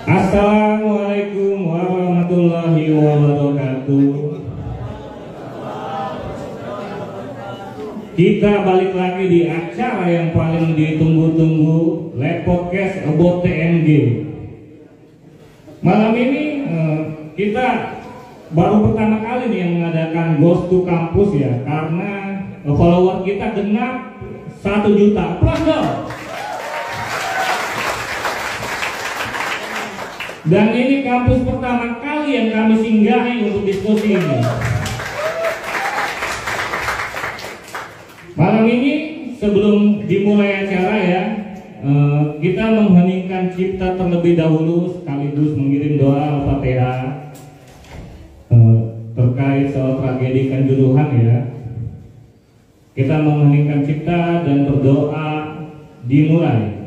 Assalamualaikum warahmatullahi wabarakatuh. Kita balik lagi di acara yang paling ditunggu-tunggu, Live Podcast About TNG. Malam ini kita baru pertama kali nih yang mengadakan Ghost to Campus ya, karena follower kita genap 1 juta. Aplaus dong. Dan ini kampus pertama kali yang kami singgahi untuk diskusi ini. Malam ini sebelum dimulai acara ya, kita mengheningkan cipta terlebih dahulu sekaligus mengirim doa Al-Fatihah terkait soal tragedi Kanjuruhan ya. Kita mengheningkan cipta dan berdoa dimulai.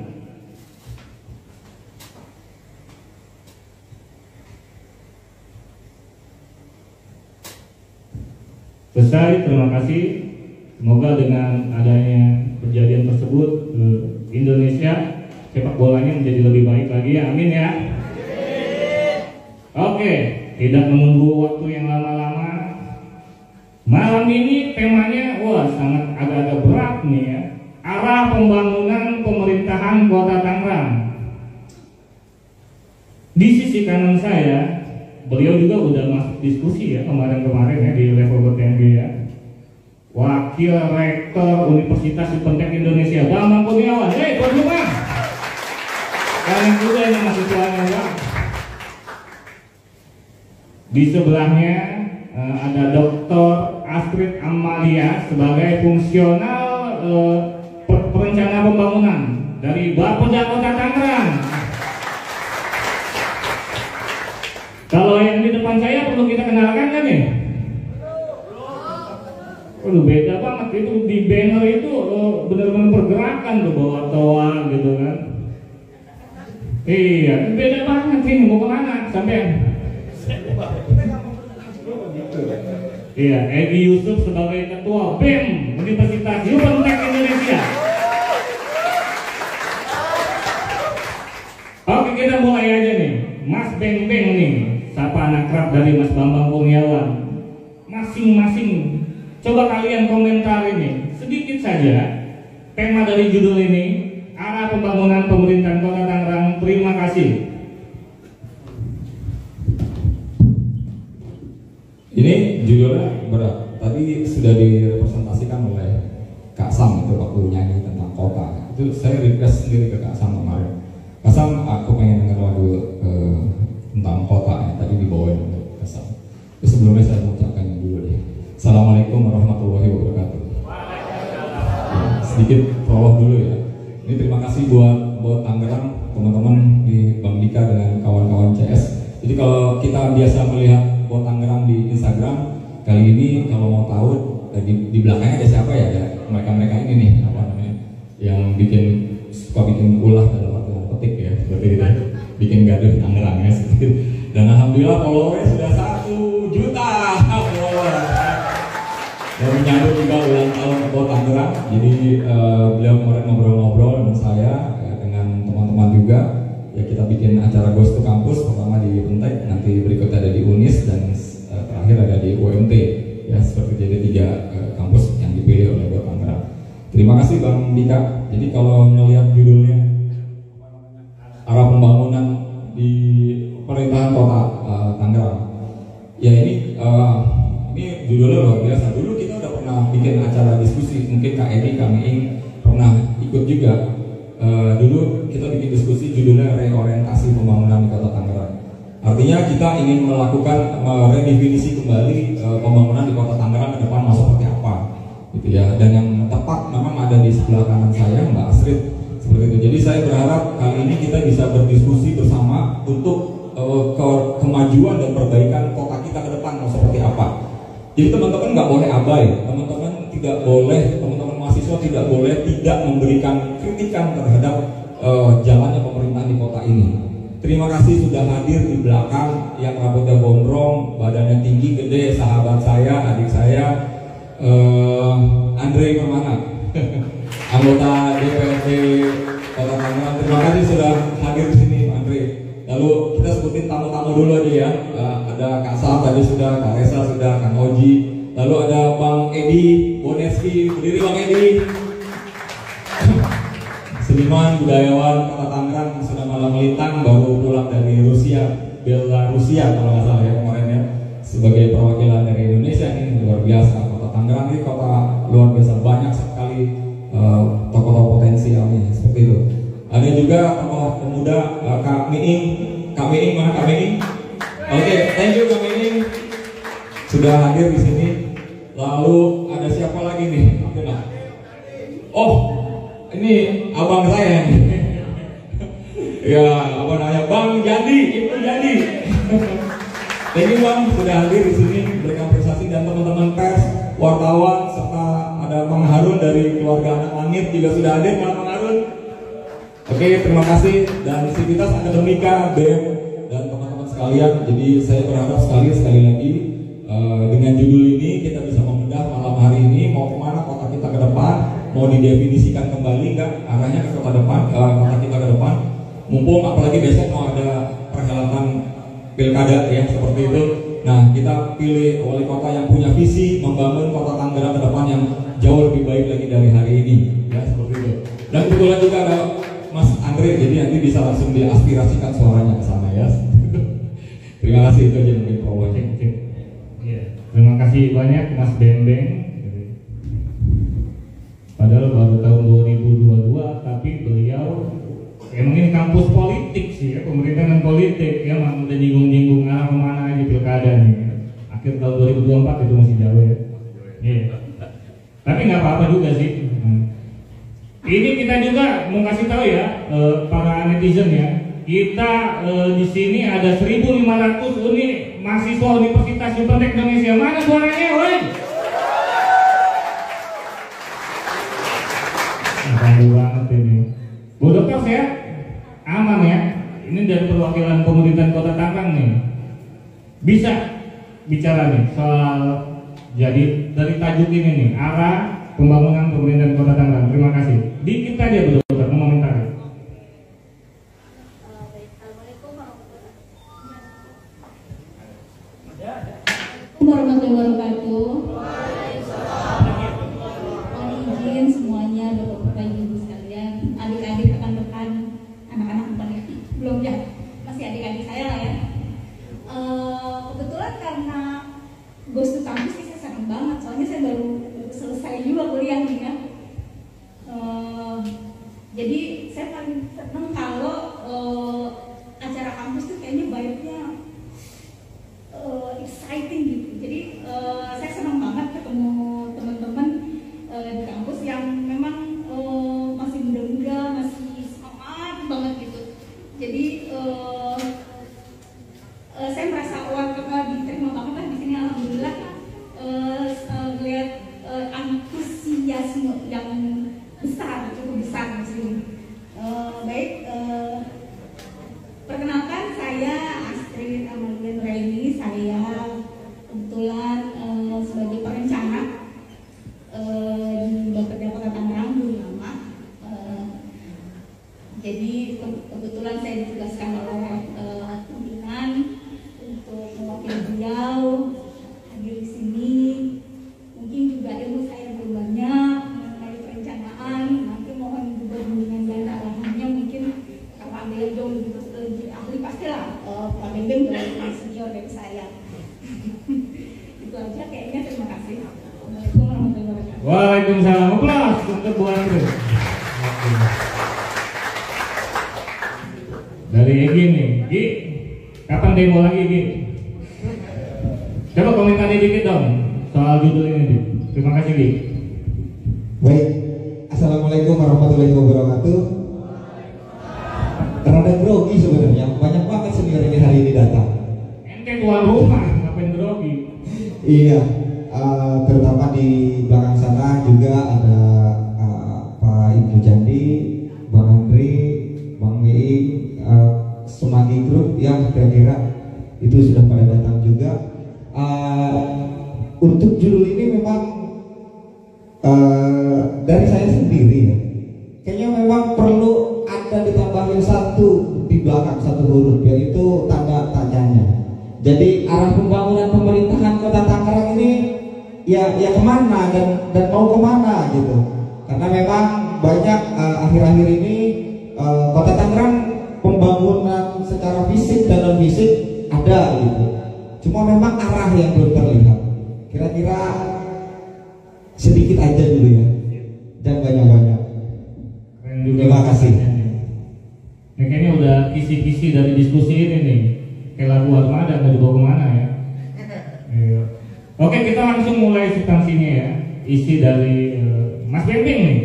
Selesai, terima kasih. Semoga dengan adanya kejadian tersebut Indonesia sepak bolanya menjadi lebih baik lagi ya, amin ya. Oke, tidak menunggu waktu yang lama-lama. Malam ini temanya sangat agak-agak berat nih ya. Arah pembangunan pemerintahan Kota Tangerang. Di sisi kanan saya, beliau juga udah masuk diskusi ya kemarin-kemarin ya di level TNG ya. Wakil Rektor Universitas Ipentek Indonesia, Bambang Kurniawan. Berjumlah. Kalian juga yang mahasiswanya ya. Di sebelahnya ada Dr. Astrid Amalia sebagai fungsional perencana pembangunan dari Bapeda Kota Tangerang. Kalau yang di depan saya perlu kita kenalkan kan ya? Beda banget itu di banner itu benar-benar pergerakan tuh bawa toa gitu kan. Iya, beda banget ini mau kemana sampean? Iya, Egi Yusuf sebagai ketua BEM Universitas Ipentek Indonesia. Oke, kita mulai aja nih. Mas Beng Beng nih, sapa anak kerap dari Mas Bambang Kurniawan. Masing-masing coba kalian komentar ini sedikit saja tema dari judul ini, arah pembangunan pemerintahan Kota Tangerang. Terima kasih. Ini judulnya berat. Tadi sudah direpresentasikan oleh Kak Sam itu waktu nyanyi tentang kota. Itu saya request sendiri ke Kak Sam kemarin. Kak Sam, aku pengen denger lagu tentang kota ya. Tadi dibawain untuk Kak Sam. Terus sebelumnya saya mengucapkan dulu deh. Assalamualaikum warahmatullahi wabarakatuh. Sedikit prolog dulu ya. Ini terima kasih buat Tangerang, teman-teman di Bang Dika dengan kawan-kawan CS. Jadi kalau kita biasa melihat buat Tangerang di Instagram, kali ini kalau mau tahu di belakangnya ada siapa ya? Mereka ini nih apa namanya? Yang suka bikin ulah dalam arti petik ya, seperti itu. Bikin gaduh Tangerang ya. Dan alhamdulillah followernya sudah 1 juta follower. Dan menyambut juga ulang tahun Kota Tangerang. Jadi beliau kemarin ngobrol-ngobrol dengan saya, dengan teman-teman juga. Ya kita bikin acara Ghost to Campus, pertama di Ipentek, nanti berikutnya ada di Unis, dan terakhir ada di UMT. Ya seperti jadi 3 kampus yang dipilih oleh Kota Tangerang. Terima kasih Bang Dika. Jadi kalau melihat judulnya arah pembangunan di pemerintahan Kota Tangerang, ya ini judulnya luar biasa. Dulu kita udah pernah bikin acara diskusi, mungkin Kak Edi, Kak Miing pernah ikut juga. Dulu kita bikin diskusi judulnya reorientasi pembangunan di Kota Tangerang. Artinya kita ingin melakukan redefinisi kembali pembangunan di Kota Tangerang ke depan mau seperti apa, gitu ya. Dan yang tepat memang ada di sebelah kanan saya, Mbak Astrid, seperti itu. Jadi saya berharap kali ini kita bisa berdiskusi bersama untuk kemajuan dan perbaikan kota kita ke depan mau seperti apa. Jadi teman-teman nggak boleh abai, teman-teman mahasiswa tidak boleh tidak memberikan kritikan terhadap jalannya pemerintahan di kota ini. Terima kasih sudah hadir di belakang yang rambutnya gondrong, badannya tinggi, gede, sahabat saya, adik saya, Andre Permana, anggota DPRD Kota Tangerang. Terima kasih sudah hadir di sini, Andre. Lalu Edi Boneski, berdiri Bang Edi. Seniman budayawan Kota Tangerang sudah malam melintang, baru pulang dari Belarusia kalau nggak salah ya kemarin ya, sebagai perwakilan dari Indonesia. Ini luar biasa, Kota Tangerang ini kota luar biasa, banyak sekali tokoh-tokoh potensialnya seperti itu. Ada juga tokoh pemuda Kak Miing mana Kak Miing? Oke, thank you Kak Miing sudah hadir di sini. Lalu ada siapa lagi nih? Oh, ini abang saya nih. Ya, apa namanya? Bang Jadi, Ibu Jadi. Thank you Bang sudah hadir di sini memberikan prestasi, dan teman-teman pers, wartawan, serta ada Bang Harun dari keluarga Anak Langit juga sudah hadir. Bang Harun. Oke, terima kasih, dan Sivitas Akademika, BEM, dan teman-teman sekalian. Jadi saya berharap sekali lagi dengan judul ini kita bisa membedah malam hari ini mau kemana kota kita ke depan, mau didefinisikan kembali nggak arahnya ke kota kita ke depan. Mumpung apalagi besok mau ada perhelatan pilkada ya seperti itu. Nah, kita pilih wali kota yang punya visi membangun kota Tangerang ke depan yang jauh lebih baik lagi dari hari ini ya seperti itu. Dan kebetulan juga ada Mas Andre, jadi nanti bisa langsung diaspirasikan suaranya ke sana ya. Terima kasih, itu aja mungkin promonya. Terima kasih banyak Mas Bembeng. Padahal baru tahun 2022, tapi beliau emang ini kampus politik sih ya, pemerintahan politik ya, udah nyinggung-nyinggung arah kemana aja pilkada nih. Akhir tahun 2024 itu masih jauh ya. Tapi nggak apa-apa juga sih. Ini kita juga mau kasih tahu ya para netizen ya. Kita di sini ada 1.500 unit mahasiswa Universitas Yupentek Indonesia. Mana suaranya, woi? Malu banget ini. Bu Dokter sehat? Aman ya? Ini dari perwakilan pemerintahan Kota Tangerang nih. Bisa bicara nih soal, jadi dari tajuk ini nih, arah pembangunan pemerintahan Kota Tangerang. Terima kasih. Dikit aja Bu Dokter, komentar. Warahmatullahi wabarakatuh. Mohon izin semuanya, Bapak Ibu sekalian, adik-adik, rekan-rekan, anak-anak bukan ya, belum ya, masih adik-adik saya lah ya. Kebetulan karena Ghost to Campus saya senang banget, soalnya saya baru selesai juga kuliah nih kan. Jadi saya paling senang kalau acara kampus tuh kayaknya vibe-nya exciting gitu. Jadi saya senang banget ketemu teman-teman di kampus yang memang masih muda-muda, masih semangat banget gitu. Jadi saya merasa diterima banget lah di sini, alhamdulillah. Melihat antusiasme yang besar, cukup besar di sini. Baik, perkenalkan saya Astrid Amalia Nuraini. Saya kebetulan sebagai perencana di Bapeda Kota Tangerang dulu lama. Jadi kebetulan saya ditugaskan oleh pimpinan untuk mewakili beliau hadir di sini. Mungkin juga ilmu saya belum banyak mengenai perencanaan. Nanti mohon juga bimbingan dan arahannya, mungkin kalau beliau jauh lebih ahli pastilah. Pak Bembeng lebih senior dari saya. Itu aja kayaknya. Terima kasih. Assalamualaikum warahmatullahi wabarakatuh. Waalaikumsalam. Aplaus untuk Bu Andre. Dari Egi nih, Gi, kapan demo lagi Gi? Coba komentar dikit dong soal judul ini Gi. Terima kasih Gi. Baik, Assalamualaikum warahmatullahi wabarakatuh. Rada grogi sebenarnya, banyak banget senior ini hari ini datang. Ente tuan rumah, ngapain grogi? Iya, terutama di belakang sana juga ada Pak Ibu Jandi, Bang Andri, Bang Mei, Semanggi Group yang kira-kira itu sudah pada datang juga. Untuk judul ini memang dari saya sendiri ya, kayaknya memang perlu ada ditambahin satu di belakang, satu huruf, yaitu tanda tanyanya. Jadi arah pembangunan pemerintahan Kota Tangerang ini ya kemana dan mau kemana gitu. Karena memang banyak akhir-akhir ini Kota Tangerang pembangunan secara fisik dan non fisik ada gitu. Cuma memang arah yang belum terlihat. Kira-kira sedikit aja dulu ya, dan banyak-banyak. Terima kasih. Nah, kayaknya udah kisi-kisi dari diskusi ini nih. Kayak lagu Armada mau dibawa kemana ya? Oke, kita langsung mulai substansinya ya. Isi dari Mas Bembing nih.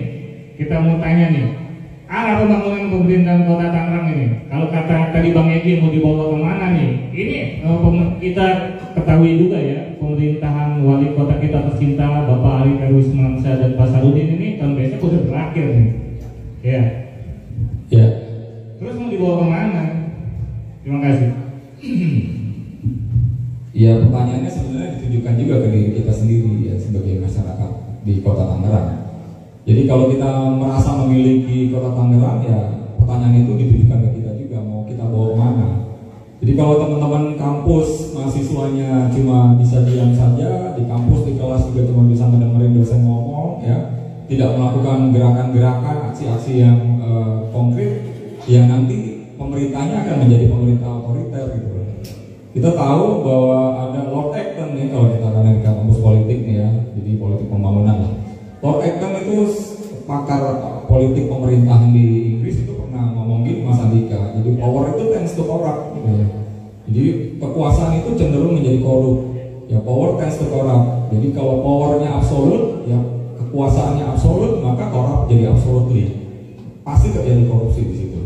Kita mau tanya nih, arah pembangunan pemerintahan Kota Tangerang ini. Kalau kata tadi Bang Egi mau dibawa kemana nih? Ini kita ketahui juga ya, pemerintahan wali kota kita tercinta Bapak Ari Wismansyah dan Pak Sarudin ini tahun besok udah berakhir nih. Ya. Ya. Terus mau dibawa kemana? Terima kasih. Ya, pertanyaannya sebenarnya ditujukan juga ke diri kita sendiri ya, sebagai masyarakat di Kota Tangerang. Jadi kalau kita merasa memiliki Kota Tangerang, ya pertanyaan itu ditujukan ke kita juga, mau kita bawa kemana. Jadi kalau teman-teman kampus mahasiswanya cuma bisa diam saja di kampus, di kelas juga cuma bisa mendengarin dosen ngomong ya, tidak melakukan gerakan-gerakan, aksi-aksi yang konkret, ya nanti pemerintahnya akan menjadi pemerintah otoriter gitu. Kita tahu bahwa ada Lord Acton nih, kalau kita akan di kampus politik nih ya, jadi politik pembangunan lah. Lord Acton itu pakar politik pemerintahan di Inggris, itu pernah ngomong gini Mas Andika. Jadi power itu tends to corrupt gitu ya. Jadi kekuasaan itu cenderung menjadi korup. Ya, power tends to corrupt. Jadi kalau powernya absolut, ya kekuasaannya absolut, maka corrupt jadi absolutely. Pasti terjadi korupsi di situ.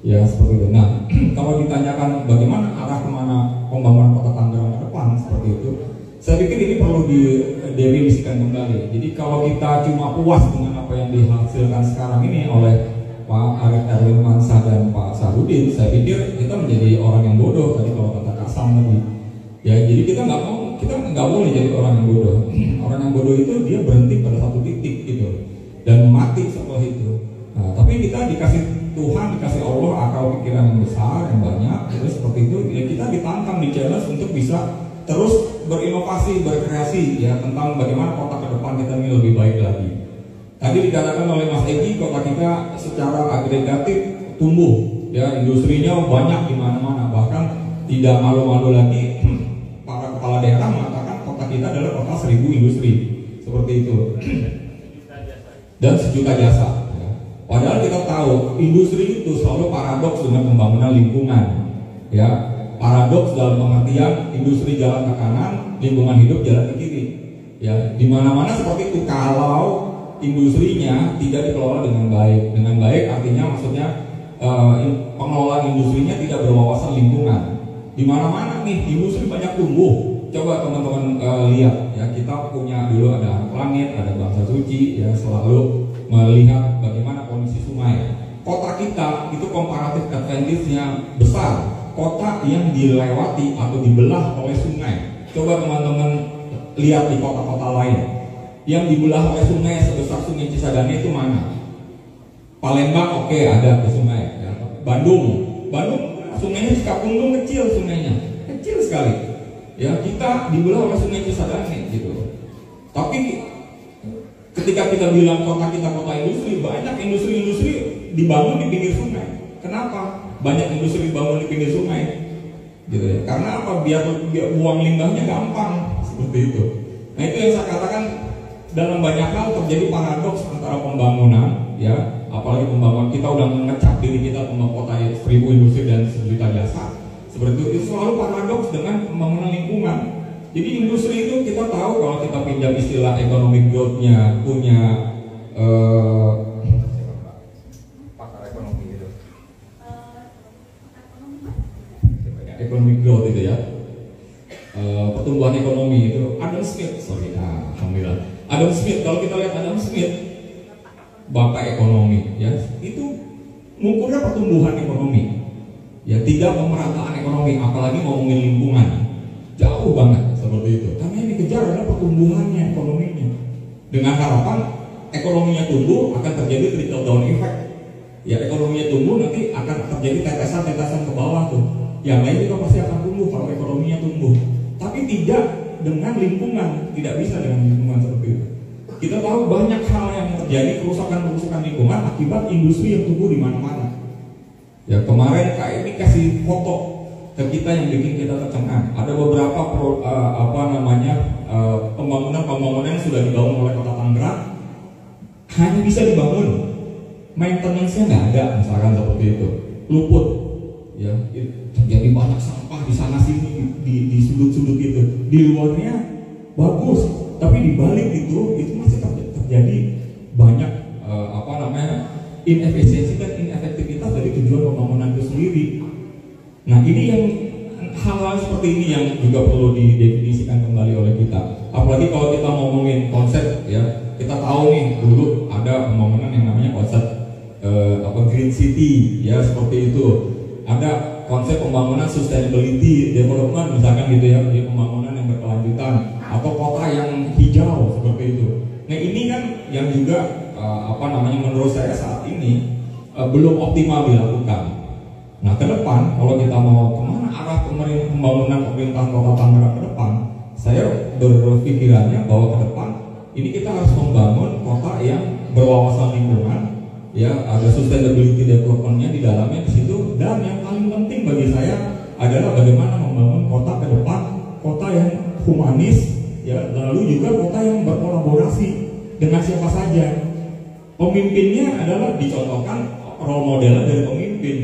Ya seperti itu. Nah, kalau ditanyakan bagaimana arah kemana pembangunan Kota Tangerang ke depan seperti itu, saya pikir ini perlu direviskan kembali. Jadi kalau kita cuma puas dengan apa yang dihasilkan sekarang ini oleh Pak Ari Wismansyah dan Pak Sarudin, saya pikir kita menjadi orang yang bodoh tadi kalau kata Kasam tadi. Ya, jadi kita nggak boleh jadi orang yang bodoh. Orang yang bodoh itu dia berhenti pada satu titik gitu dan mati setelah itu. Nah, tapi kita dikasih Tuhan, dikasih Allah akal pikiran yang besar, yang banyak, terus seperti itu ya kita ditantang, di challenge untuk bisa terus berinovasi, berkreasi ya tentang bagaimana kota ke depan kita ini lebih baik lagi. Tadi dikatakan oleh Mas Egi, kota kita secara agregatif tumbuh, ya industrinya banyak di mana-mana, bahkan tidak malu-malu lagi para kepala daerah mengatakan kota kita adalah kota 1000 industri, seperti itu, dan sejuta jasa. Padahal kita tahu industri itu selalu paradoks dengan pembangunan lingkungan, ya paradoks dalam pengertian industri jalan ke kanan, lingkungan hidup jalan ke kiri, ya di mana-mana seperti itu. Kalau industrinya tidak dikelola dengan baik artinya maksudnya pengelolaan industrinya tidak berwawasan lingkungan. Di mana-mana nih industri banyak tumbuh. Coba teman-teman lihat ya, kita punya dulu ada Anak Langit, ada Bangsa Suci, ya selalu melihat bagaimana kondisi sungai. Kota kita itu komparatif advantage-nya besar. Kota yang dilewati atau dibelah oleh sungai. Coba teman-teman lihat di kota-kota lain yang dibelah oleh sungai sebesar Sungai Cisadane itu mana? Palembang oke, ada di sungai. Ya. Bandung sungainya Cikapundung kecil, sungainya kecil sekali. Ya kita dibelah oleh Sungai Cisadane gitu. Tapi ketika kita bilang kota kita kota industri, banyak industri dibangun di pinggir sungai. Kenapa? Banyak industri dibangun di pinggir sungai, gitu ya. Karena apa? Biar buang limbahnya gampang, seperti itu. Nah itu yang saya katakan, dalam banyak hal terjadi paradoks antara pembangunan, ya. Apalagi pembangunan kita udah mengecap diri kita membangun kota 1000 industri dan sejuta jasa. Seperti itu selalu paradoks dengan pembangunan lingkungan. Jadi industri itu kita tahu kalau kita pinjam istilah economic growth-nya punya pakar ekonomi gitu. Economic growth itu ya. Pertumbuhan ekonomi itu Adam Smith, alhamdulillah. Adam Smith, kalau kita lihat Adam Smith, bapak ekonomi ya, itu mengukurnya pertumbuhan ekonomi. Ya tidak pemerataan ekonomi, apalagi ngomongin lingkungan. Jauh banget seperti itu. Karena yang dikejar adalah pertumbuhannya, ekonominya. Dengan harapan ekonominya tumbuh akan terjadi trickle down effect. Ya ekonominya tumbuh nanti akan terjadi tetesan-tetesan ke bawah tuh. Yang lain juga pasti akan tumbuh kalau ekonominya tumbuh. Tapi tidak dengan lingkungan, tidak bisa dengan lingkungan seperti itu. Kita tahu banyak hal yang terjadi, kerusakan lingkungan akibat industri yang tumbuh di mana-mana. Ya kemarin KMI kasih foto ke kita yang bikin kita tercengang. Ada beberapa pembangunan yang sudah dibangun oleh Kota Tangerang hanya bisa dibangun, maintenance-nya nggak ada, misalkan seperti itu, luput, ya terjadi banyak sampah di sana sini di sudut-sudut itu. Di luarnya bagus, tapi di balik itu masih terjadi banyak inefisiensi dan inefektivitas dari tujuan pembangunan itu sendiri. Nah ini yang hal-hal seperti ini yang juga perlu didefinisikan kembali oleh kita. Apalagi kalau kita ngomongin konsep, ya kita tahu nih dulu ada pembangunan yang namanya konsep green city, ya seperti itu. Ada konsep pembangunan sustainability development misalkan gitu ya, di pembangunan yang berkelanjutan atau kota yang hijau seperti itu. Nah ini kan yang juga menurut saya saat ini belum optimal dilakukan. Nah ke depan kalau kita mau kemana arah pembangunan pemerintahan Kota Tangerang ke depan, saya berpikirannya bahwa ke depan ini kita harus membangun kota yang berwawasan lingkungan, ya ada sustainability development-nya di dalamnya di situ, dan yang paling penting bagi saya adalah bagaimana membangun kota ke depan, kota yang humanis, ya lalu juga kota yang berkolaborasi dengan siapa saja. Pemimpinnya adalah dicontohkan role modelnya dari pemimpin.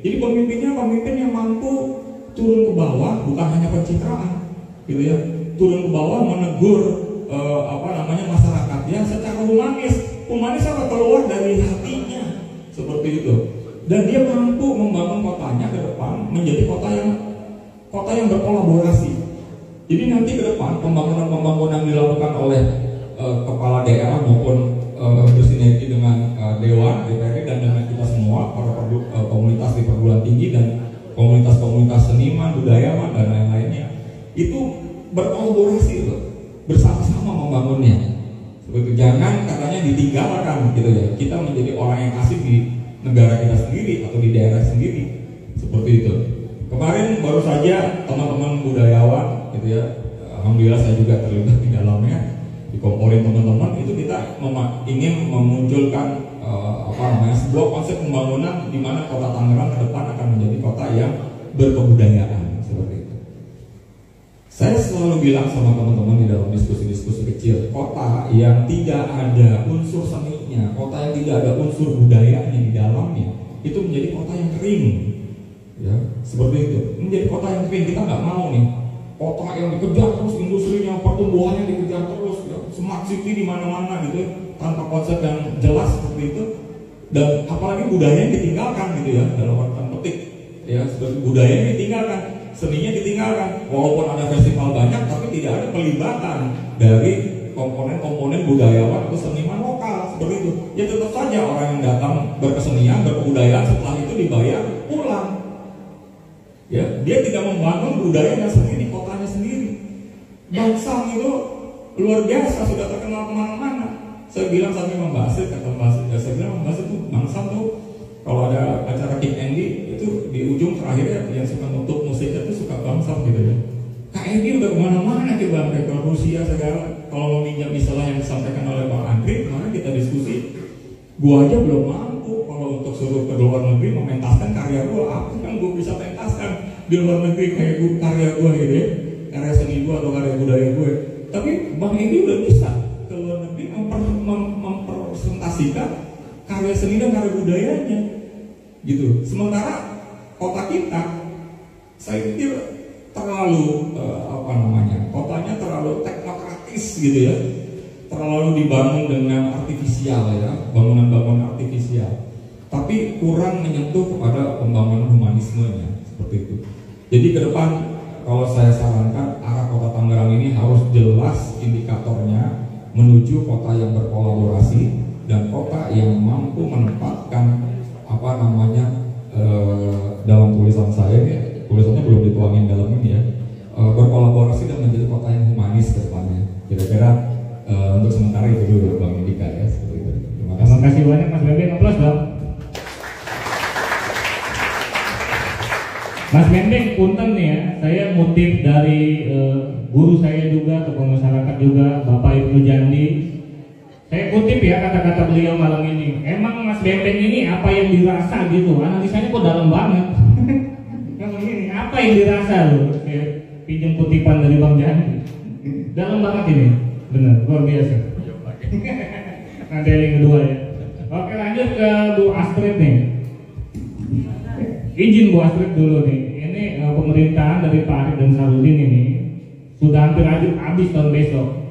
Jadi pemimpinnya pemimpin yang mampu turun ke bawah, bukan hanya pencitraan, gitu ya. Turun ke bawah menegur masyarakatnya secara humanis apa keluar dari hatinya seperti itu. Dan dia mampu membangun kotanya ke depan menjadi kota yang berkolaborasi. Jadi nanti ke depan pembangunan dilakukan oleh kepala daerah maupun bersinergi dengan Dewan, DPRD dan dengan kita semua para komunitas di perguruan tinggi dan komunitas-komunitas seniman, budayawan dan lain-lainnya itu berkolaborasi loh, bersama-sama membangunnya. Seperti jangan katanya ditinggalkan gitu ya. Kita menjadi orang yang asik di negara kita sendiri atau di daerah sendiri seperti itu. Kemarin baru saja teman-teman budayawan gitu ya, alhamdulillah saya juga terlibat di dalamnya. Dikomporin teman-teman itu kita ingin memunculkan sebuah konsep pembangunan di mana Kota Tangerang ke depan akan menjadi kota yang berkebudayaan seperti itu. Saya selalu bilang sama teman-teman di dalam diskusi-diskusi kecil, kota yang tidak ada unsur seninya, kota yang tidak ada unsur budayanya di dalamnya, itu menjadi kota yang kering, ya seperti itu. Menjadi kota yang kering, kita nggak mau nih. Kota yang dikejar terus industrinya, pertumbuhannya dikejar terus, ya, smart city di mana-mana gitu, tanpa konsep yang jelas seperti itu, dan apalagi budayanya ditinggalkan gitu ya, dalam artian petik, ya seperti budayanya ditinggalkan, seninya ditinggalkan, walaupun ada festival banyak, tapi tidak ada pelibatan dari komponen-komponen budayawan atau seniman lokal seperti itu. Ya tetap saja orang yang datang berkesenian, berkebudayaan setelah itu dibayar pulang. Ya, dia tidak membangun budaya dan seni di kotanya sendiri. Bangsang itu luar biasa, sudah terkenal kemana-mana. Saya bilang sampai membahas, kata Mbak ya, saya bilang membahas itu Bangsang tuh kalau ada acara King Andy itu di ujung terakhirnya yang suka nutup musiknya itu suka Bangsang gitu ya. KND udah kemana-mana coba, ke Rusia segala. Kalau mau minjam istilah yang disampaikan oleh Bang Andri, kemarin kita diskusi, gua aja belum mampu kalau untuk suruh ke luar negeri mementaskan karya gua, apa yang gua bisa pentaskan di luar negeri kayak karya gua gitu ya, karya seni gua atau karya budaya gue. Tapi Bang Edi udah bisa ke luar negeri mempresentasikan karya seni dan karya budayanya gitu. Sementara kota kita, saya pikir terlalu kotanya terlalu teknokratis gitu ya, terlalu dibangun dengan artifisial ya, bangunan-bangunan artifisial, tapi kurang menyentuh kepada pembangunan humanismenya seperti itu. Jadi ke depan kalau saya sarankan arah Kota Tangerang ini harus jelas indikatornya menuju kota yang berkolaborasi dan kota yang mampu menempatkan dalam tulisan saya ya, tulisannya belum dituangin dalam ini ya, berkolaborasi dan menjadi kota yang humanis ke depannya. Kira-kira untuk sementara itu dulu Bang Indika ya, seperti itu. Terima kasih banyak Mas Bembeng, aplaus dong. Mas Bembeng, punten nih ya, saya mau kutip dari guru saya juga, tokoh masyarakat juga, Bapak Ibnu Jandi. Saya kutip ya kata-kata beliau malam ini. Emang Mas Bembeng ini apa yang dirasa gitu? Analisanya kok dalam banget. Kamu ini apa yang dirasa loh? Pinjam kutipan dari Bang Jandi. Dalam banget ini, benar, luar biasa. Nanti yang kedua ya. Oke, lanjut ke Bu Astrid nih. Izin Bu Astrid dulu nih. Ini pemerintahan dari Pak Arief dan Sarudin ini sudah hampir habis tahun besok.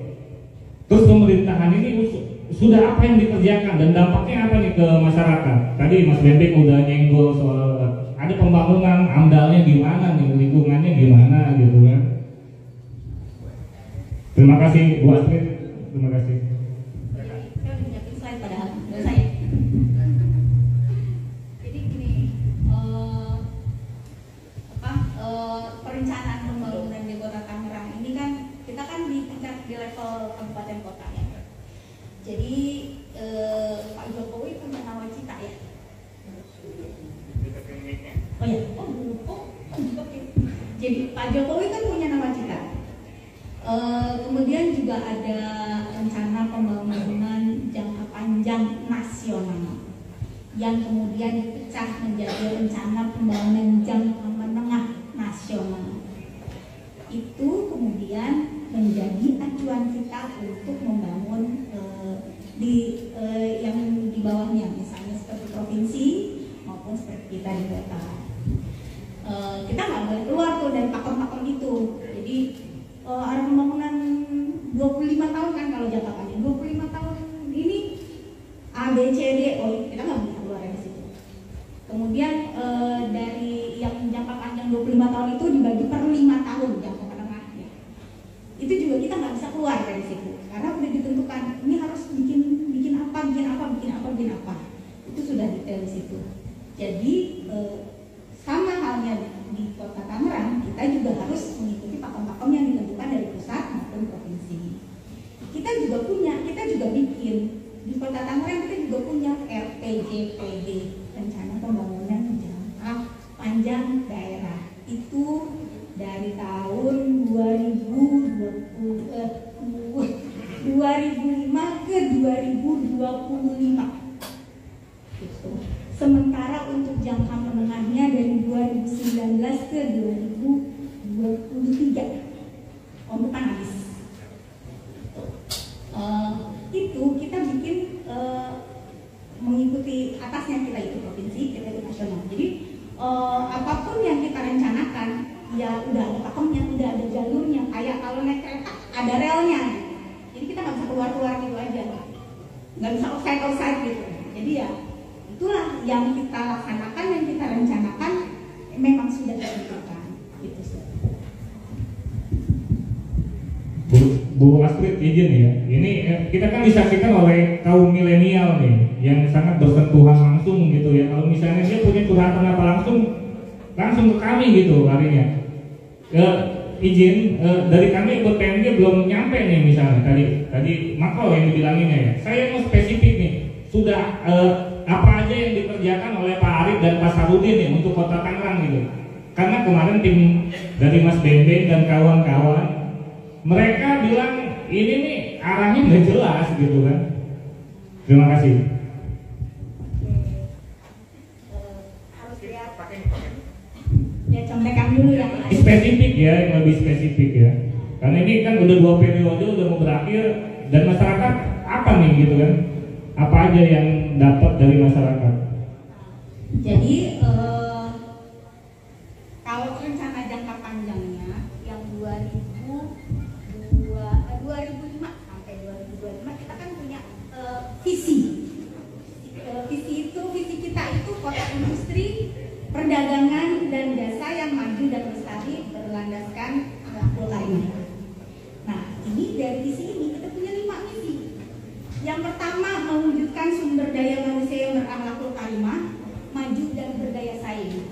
Terus pemerintahan ini sudah apa yang dikerjakan dan dampaknya apa nih ke masyarakat? Tadi Mas Bembeng udah nyenggol soal ada pembangunan, amdalnya gimana nih, lingkungannya gimana gitu kan. Terima kasih Bu Astrid, terima kasih. Saya udah nyiapin slide padahal, nggak saya. Jadi gini, perencanaan pembangunan di Kota Tangerang ini kan kita kan di tingkat di level kabupaten kota ya. Jadi Pak Jokowi punya nawacita ya. Oh ya, jadi Pak Jokowi kan punya nawacita. Kemudian juga ada rencana pembangunan jangka panjang nasional yang kemudian dipecah menjadi rencana pembangunan jangka menengah nasional. Itu kemudian menjadi acuan kita untuk membangun yang di bawahnya, misalnya seperti provinsi maupun seperti kita di kota. Kita nggak boleh keluar tuh dari pakem-pakem itu. Jadi ada pembangunan 25 tahun kan kalau jangka panjang 25 tahun ini A, B, C, D, kita nggak boleh keluar dari situ. Kemudian dari yang jangka panjang 25 tahun itu dibagi per 5 tahun jangka menengahnya. Itu juga kita nggak bisa keluar dari situ karena udah ditentukan ini harus bikin apa. Itu sudah detail di situ. Jadi sama halnya di Kota Tangerang, kita juga harus mengikuti pakem-pakem yang ditentukan dari pusat maupun provinsi. Kita juga bikin di Kota Tangerang, kita juga punya RPJPD, rencana pembangunan jangka panjang daerah. Itu dari tahun 2005 ke 2025. Gitu. Sementara untuk jangka menengahnya dari 2019 ke 2023 bukan habis. Itu kita bikin mengikuti atasnya kita itu provinsi, kita itu nasional. Jadi apapun yang kita rencanakan ya udah ada pakemnya, udah ada jalurnya. Kayak kalau naik kereta ada relnya. Jadi kita nggak bisa keluar gitu aja, nggak bisa outside gitu. Jadi ya itulah yang kita laksanakan, yang kita rencanakan memang sudah ditentukan gitu sih. Bu Astrid izin ya, ini kita kan disaksikan oleh kaum milenial nih yang sangat bersentuhan langsung gitu ya. Kalau misalnya dia punya curhatan apa langsung ke kami gitu larinya. Izin dari kami buat PMG belum nyampe nih misalnya tadi makro yang dibilanginnya ya. Saya mau spesifik nih, sudah apa aja yang dikerjakan oleh Pak Arief dan Pak Sarudin nih untuk Kota Tangerang gitu. Karena kemarin tim dari Mas Bembeng dan kawan-kawan mereka bilang ini nih arahnya nggak jelas gitu kan. Terima kasih. Harus lihat ya contekan dulu ya. Spesifik ya, yang lebih spesifik ya. Karena ini kan udah 2 periode udah mau berakhir dan masyarakat apa nih gitu kan? Apa aja yang dapat dari masyarakat? Jadi kalau rencana jangka panjangnya yang 2005 sampai 2025 kita kan punya visi. Visi kita itu kota industri, perdagangan dan jasa yang maju dan lestari berlandaskan akhlak lainnya. Nah, ini dari visi ini kita punya 5 misi. Yang pertama, mewujudkan sumber daya manusia yang berakhlakul karimah, maju dan berdaya saing.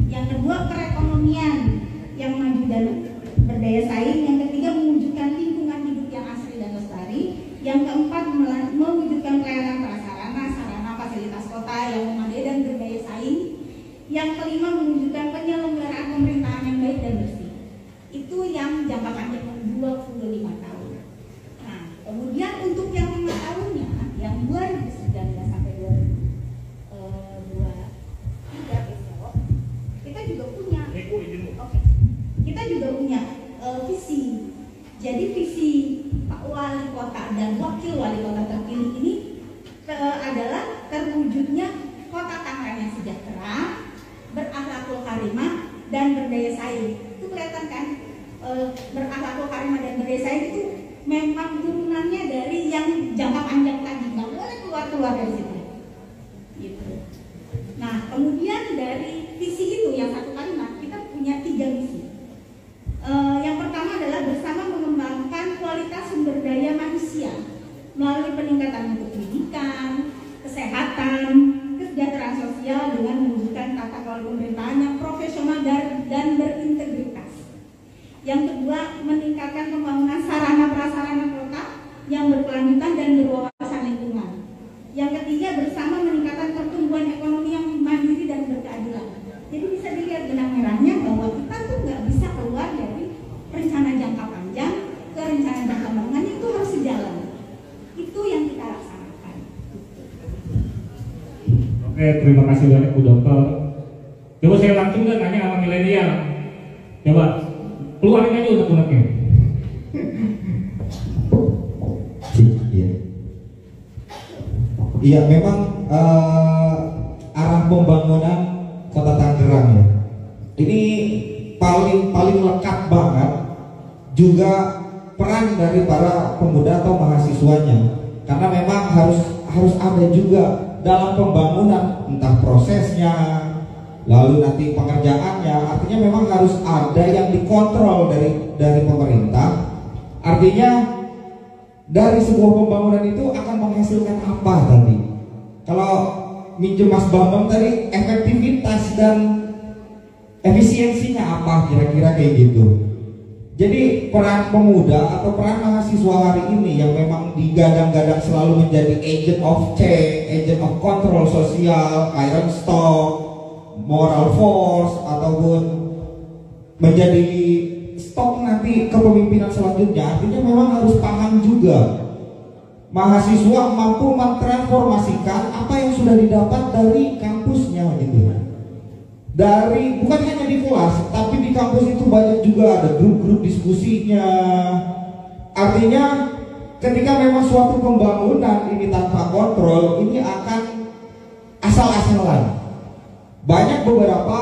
Yang kedua, perekonomian yang maju dan berdaya saing. Yang ketiga, mewujudkan lingkungan hidup yang asri dan lestari. Yang keempat, mewujudkan pelayanan prasarana, sarana, fasilitas kota yang memadai dan berdaya saing. Yang kelima, mewujudkan penyelenggaraan pemerintahan yang baik dan bersih. Itu karimah dan berdaya saing. Itu kelihatan kan, berakhlakul karimah dan berdaya saing itu memang turunannya dari yang jangka panjang tadi, nggak boleh keluar dari situ. Gitu. Nah, kemudian dari visi itu yang satu kalimat kita punya 3 misi. Yang pertama adalah bersama mengembangkan kualitas sumber daya manusia melalui peningkatan mutu pendidikan, kesehatan, kesejahteraan sosial dengan mewujudkan tata kelola pemerintahan yang profesional dan berintegritas. Yang kedua, meningkatkan pembangunan sarana prasarana kota yang berkelanjutan dan berwawasan lingkungan. Yang ketiga, bersama meningkatkan pertumbuhan ekonomi yang mandiri dan berkeadilan. Jadi bisa dilihat benang merahnya bahwa kita tuh nggak bisa keluar dari rencana jangka panjang ke rencana jangka menengah, itu harus sejalan. Itu yang kita laksanakan. Oke, terima kasih banyak Bu Dokter. Coba saya langsung kan nanya sama milenial. Coba keluarin aja unek-uneknya. Iya, memang arah pembangunan Kota Tangerang ya. Ini paling lekat banget juga peran dari para pemuda atau mahasiswanya, karena memang harus ada juga dalam pembangunan, entah prosesnya, lalu nanti pengerjaannya. Artinya memang harus ada yang dikontrol dari pemerintah. Artinya dari sebuah pembangunan itu akan menghasilkan apa tadi? Kalau minjem Mas Bambang tadi, efektivitas dan efisiensinya apa kira-kira kayak gitu. Jadi peran pemuda atau peran mahasiswa hari ini yang memang digadang-gadang selalu menjadi agent of change, agent of control sosial, iron stock, moral force, ataupun menjadi stok nanti kepemimpinan selanjutnya. Artinya memang harus paham juga, mahasiswa mampu mentransformasikan apa yang sudah didapat dari kampusnya gitu. Dari bukan hanya di kelas, tapi di kampus itu banyak juga ada grup-grup diskusinya. Artinya ketika memang suatu pembangunan ini tanpa kontrol, ini akan asal-asalan. Banyak beberapa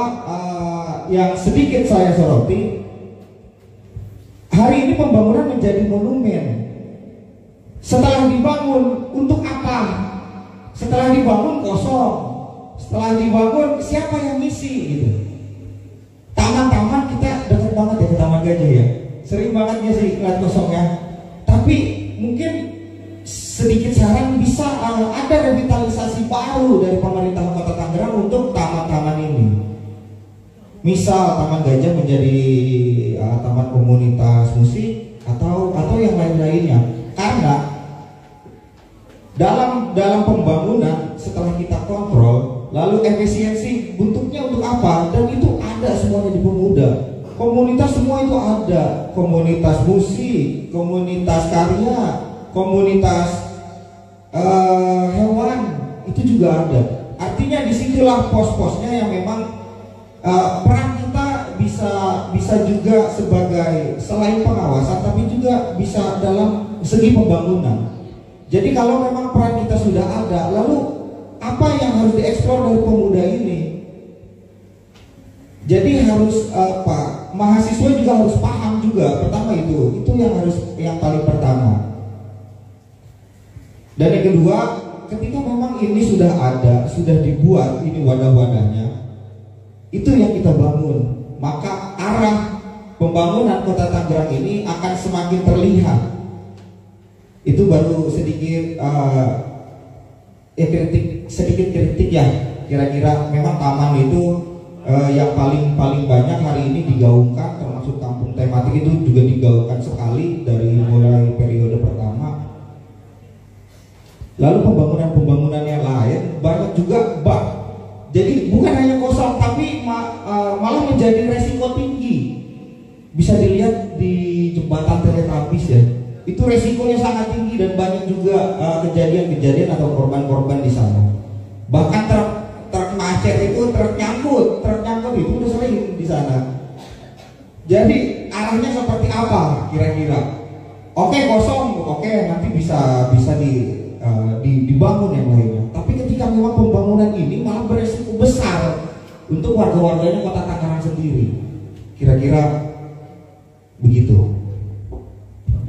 yang sedikit saya soroti. Hari ini pembangunan menjadi monumen. Setelah dibangun, untuk apa? Setelah dibangun kosong. Setelah dibangun, siapa yang ngisi gitu? Taman-taman kita dekat banget ya ke Taman Gajah ya. Sering banget ya sih lihat kosongnya. Tapi mungkin sedikit saran, bisa ada revitalisasi baru dari pemerintah Kota Tangerang untuk taman-taman ini. Misal Taman Gajah menjadi taman komunitas musik atau yang lain-lainnya. Karena dalam pembangunan setelah kita kontrol, lalu efisiensi bentuknya untuk apa? Dan itu ada semuanya di pemuda. Komunitas semua itu ada, komunitas musik, komunitas karya, komunitas hewan, itu juga ada. Artinya disitulah pos-posnya yang memang peran kita bisa juga sebagai selain pengawasan, tapi juga bisa dalam segi pembangunan. Jadi kalau memang peran kita sudah ada, lalu apa yang harus dieksplor dari pemuda ini? Jadi harus mahasiswa juga harus paham juga. Pertama itu yang paling pertama. Dan yang kedua, ketika memang ini sudah ada, sudah dibuat ini wadah-wadahnya, itu yang kita bangun. Maka arah pembangunan Kota Tangerang ini akan semakin terlihat. Itu baru sedikit sedikit kritik ya. Kira-kira memang taman itu yang paling banyak hari ini digaungkan, termasuk kampung tematik itu juga digaungkan sekali dari mulai periode pertama. Lalu pembangunan yang lain banyak juga jadi bukan hanya kosong, tapi malah menjadi resiko tinggi. Bisa dilihat di jembatan Teletabis ya, itu resikonya sangat tinggi dan banyak juga kejadian-kejadian atau korban-korban di sana. Bahkan truk macet itu truk nyangkut itu udah sering di sana. Jadi arahnya seperti apa kira-kira? Oke, kosong, oke, nanti bisa dibangun yang lainnya. Tapi ketika memang pembangunan ini malah beresiko besar untuk untuk warga-warganya Kota Tangerang sendiri. Kira-kira begitu.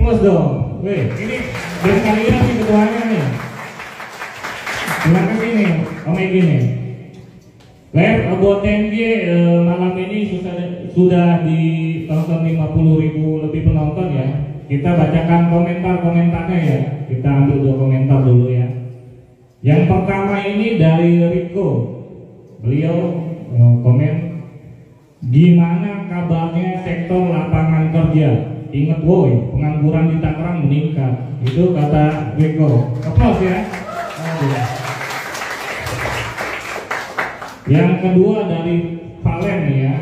Plus dong. Wih, ini dari kalian nih ketuanya nih. Terima kasih nih, Om Egi nih. Live about TNG malam ini sudah ditonton 50.000 lebih penonton ya. Kita bacakan komentar-komentarnya ya. Kita ambil 2 komentar dulu ya. Yang pertama ini dari Rico. Beliau komen, gimana kabarnya sektor lapangan kerja? Ingat woi, pengangguran di Tangerang meningkat. Itu kata Rico. Aplaus ya. Yang kedua dari Valen ya.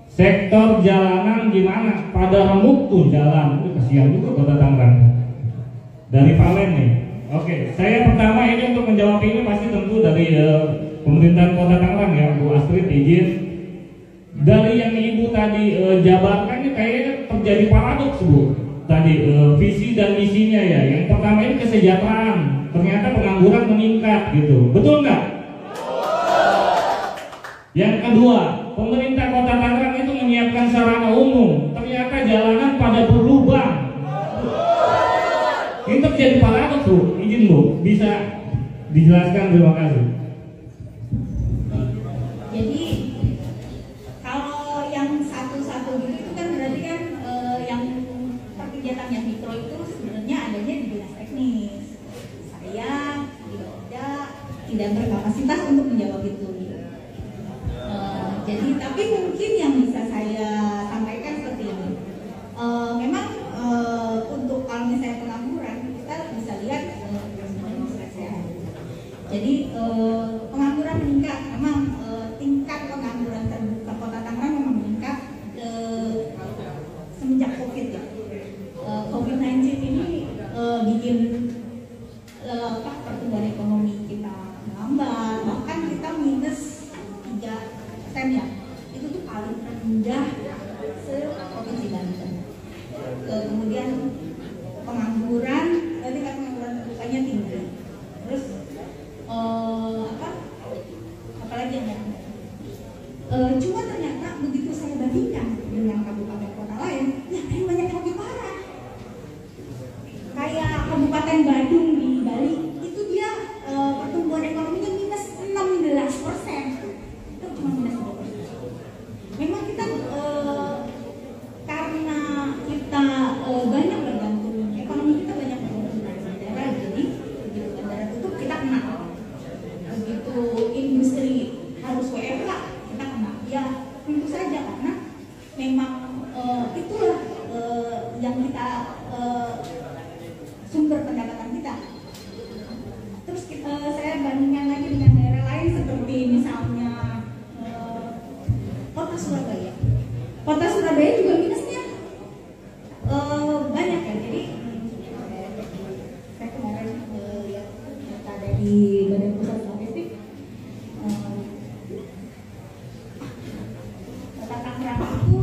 Sektor jalanan gimana? Pada remuk tuh jalan. Itu kasihan juga Kota Tangerang. Dari Valen nih. Oke, saya pertama ini untuk menjawab ini pasti tentu dari pemerintahan Kota Tangerang ya, Bu Astrid izin. Dari yang Ibu tadi jabarkan ini kayaknya terjadi paradoks Bu. Tadi visi dan misinya ya. Yang pertama ini kesejahteraan. Ternyata pengangguran meningkat gitu. Betul nggak? Yang kedua, pemerintah Kota Tangerang itu menyiapkan sarana umum. Ternyata jalanan pada berlubang. Ini terjadi paradoks Bu. Izin Bu, bisa dijelaskan, terima kasih. Jadi kalau yang satu-satu gitu kan berarti kan yang kegiatannya mikro itu sebenarnya adanya di dinas teknis. Saya tidak berkapasitas untuk menjawab itu. Jadi tapi mungkin yang bisa saya sampaikan seperti ini. Memang untuk kalau misalnya pengangguran kita bisa lihat jadi pengangguran meningkat. Memang tingkat pengangguran terbuka Kota Tangerang memang meningkat semenjak COVID ya. COVID-19 ini bikin pertumbuhan ekonomi kita lambat, bahkan kita minus 3% ya. Itu tuh paling rendah se-Provinsi Banten. Kemudian pengangguran, tingkat pengangguran terbukanya tinggi. Terus apalagi yang cuma ternyata begitu saya bandingkan dengan kabupaten kota lain, yang banyak yang lebih parah. Kayak Kabupaten Badung di Bali, itu dia pertumbuhan ekonominya minus 16%. Itu cuma minus 2%. Memang kita karena kita banyak bergantung, ekonomi kita banyak bergantung dari bandara, jadi begitu bandara tutup kita kena. Begitu industri harus WFH kita kena. Ya tentu saja karena memang itulah yang kita sumber pendapatan kita. Terus saya bandingkan lagi dengan daerah lain seperti misalnya Kota Surabaya. Kota Surabaya juga minusnya banyak ya. Jadi saya kemarin lihat data dari Badan Pusat Statistik, Kota Tangerang itu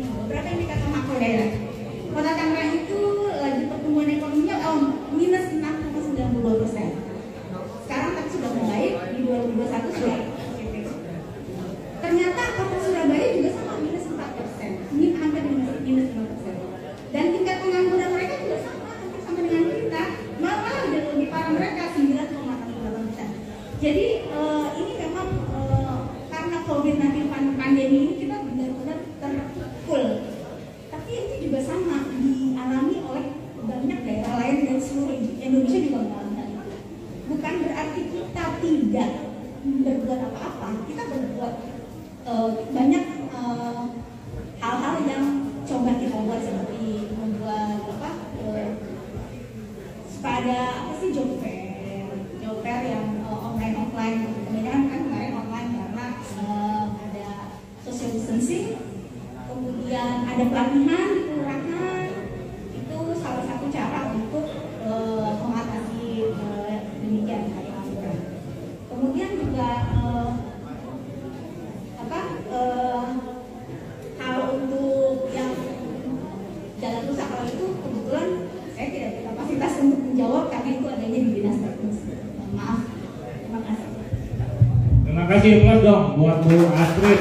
beberapa indikator makro daerah. Kota Tangerang itu lagi pertumbuhan ekonominya minus 6,92%. Sekarang tapi sudah membaik, di 2021 sudah positif. Ternyata Kota Surabaya juga sama minus 4%, ini hampir minus 5%. Dan tingkat pengangguran mereka juga sama, hampir sama dengan kita, malah udah lebih parah mereka 9,68%. Jadi ini memang karena COVID-19 pandemi ini kita benar-benar terpukul. Tapi itu juga sama dialami oleh banyak daerah lain dan seluruh Indonesia juga mengalami hal itu. Bukan berarti kita tidak berbuat apa-apa, kita berbuat banyak hal-hal yang coba kita buat seperti membuat pada job fair yang online kemudian kan kemarin online karena ada social distancing, kemudian ada pelatihan di kelurahan. Itu salah satu cara untuk mengatasi demikian pengangguran. Kemudian juga hal untuk yang jalan rusak, kalau itu kebetulan saya tidak ada kapasitas untuk menjawab karena itu adanya di dinas teknis. Maaf, terima kasih. kasih aplaus dong buat Bu Astrid.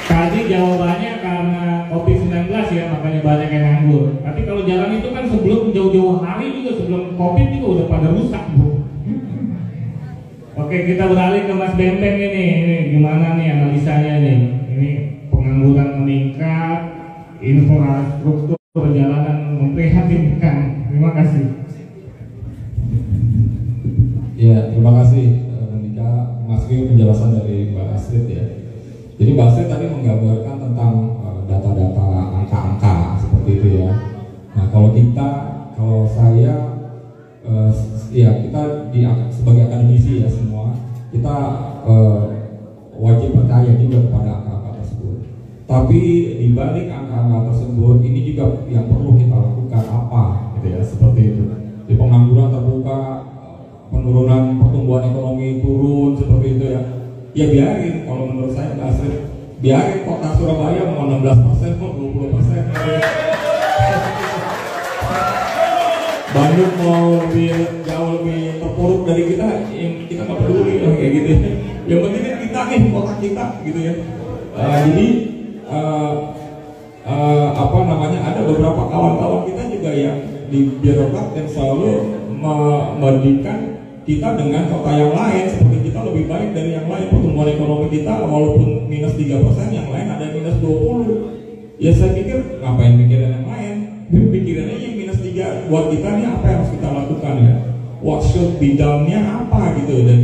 Tadi jawabannya karena COVID-19 ya, makanya banyak yang nganggur. Tapi kalau jalan itu kan sebelum jauh-jauh hari juga, sebelum COVID juga udah pada rusak, Bu. Oke, kita beralih ke Mas Bempeng ini gimana nih analisanya nih? Ini pengangguran meningkat, infrastruktur perjalanan memprihatinkan. Terima kasih. Ya, terima kasih Nika, Mas Rio, penjelasan dari Mbak Astrid ya. Jadi Mbak Astrid tadi menggambarkan tentang data-data angka-angka seperti itu ya. Nah kalau saya ya kita sebagai akademisi ya semua kita wajib percaya juga kepada angka-angka tersebut. Tapi di balik angka-angka tersebut ini juga yang perlu kita lakukan apa gitu ya, seperti itu. Di pengangguran terbuka, penurunan pertumbuhan ekonomi turun seperti itu ya. Ya biarin, kalau menurut saya Mbak Astrid, biarin kota Surabaya mau 16%, mau 20%. Bandung mau jauh lebih terpuruk dari kita, yang kita nggak peduli lah kayak gitu. Yang penting kan kita nih kota kita gitu ya. Jadi ada beberapa kawan-kawan kita juga yang di birokrat yang selalu membandingkan kita dengan kota yang lain, seperti kita lebih baik dari yang lain. Pertumbuhan ekonomi kita walaupun minus 3%, yang lain ada minus 20. Ya saya pikir ngapain mikirin yang lain, pikirin aja yang minus 3. Buat kita nih apa yang harus kita lakukan ya, what should be done-nya apa gitu, dan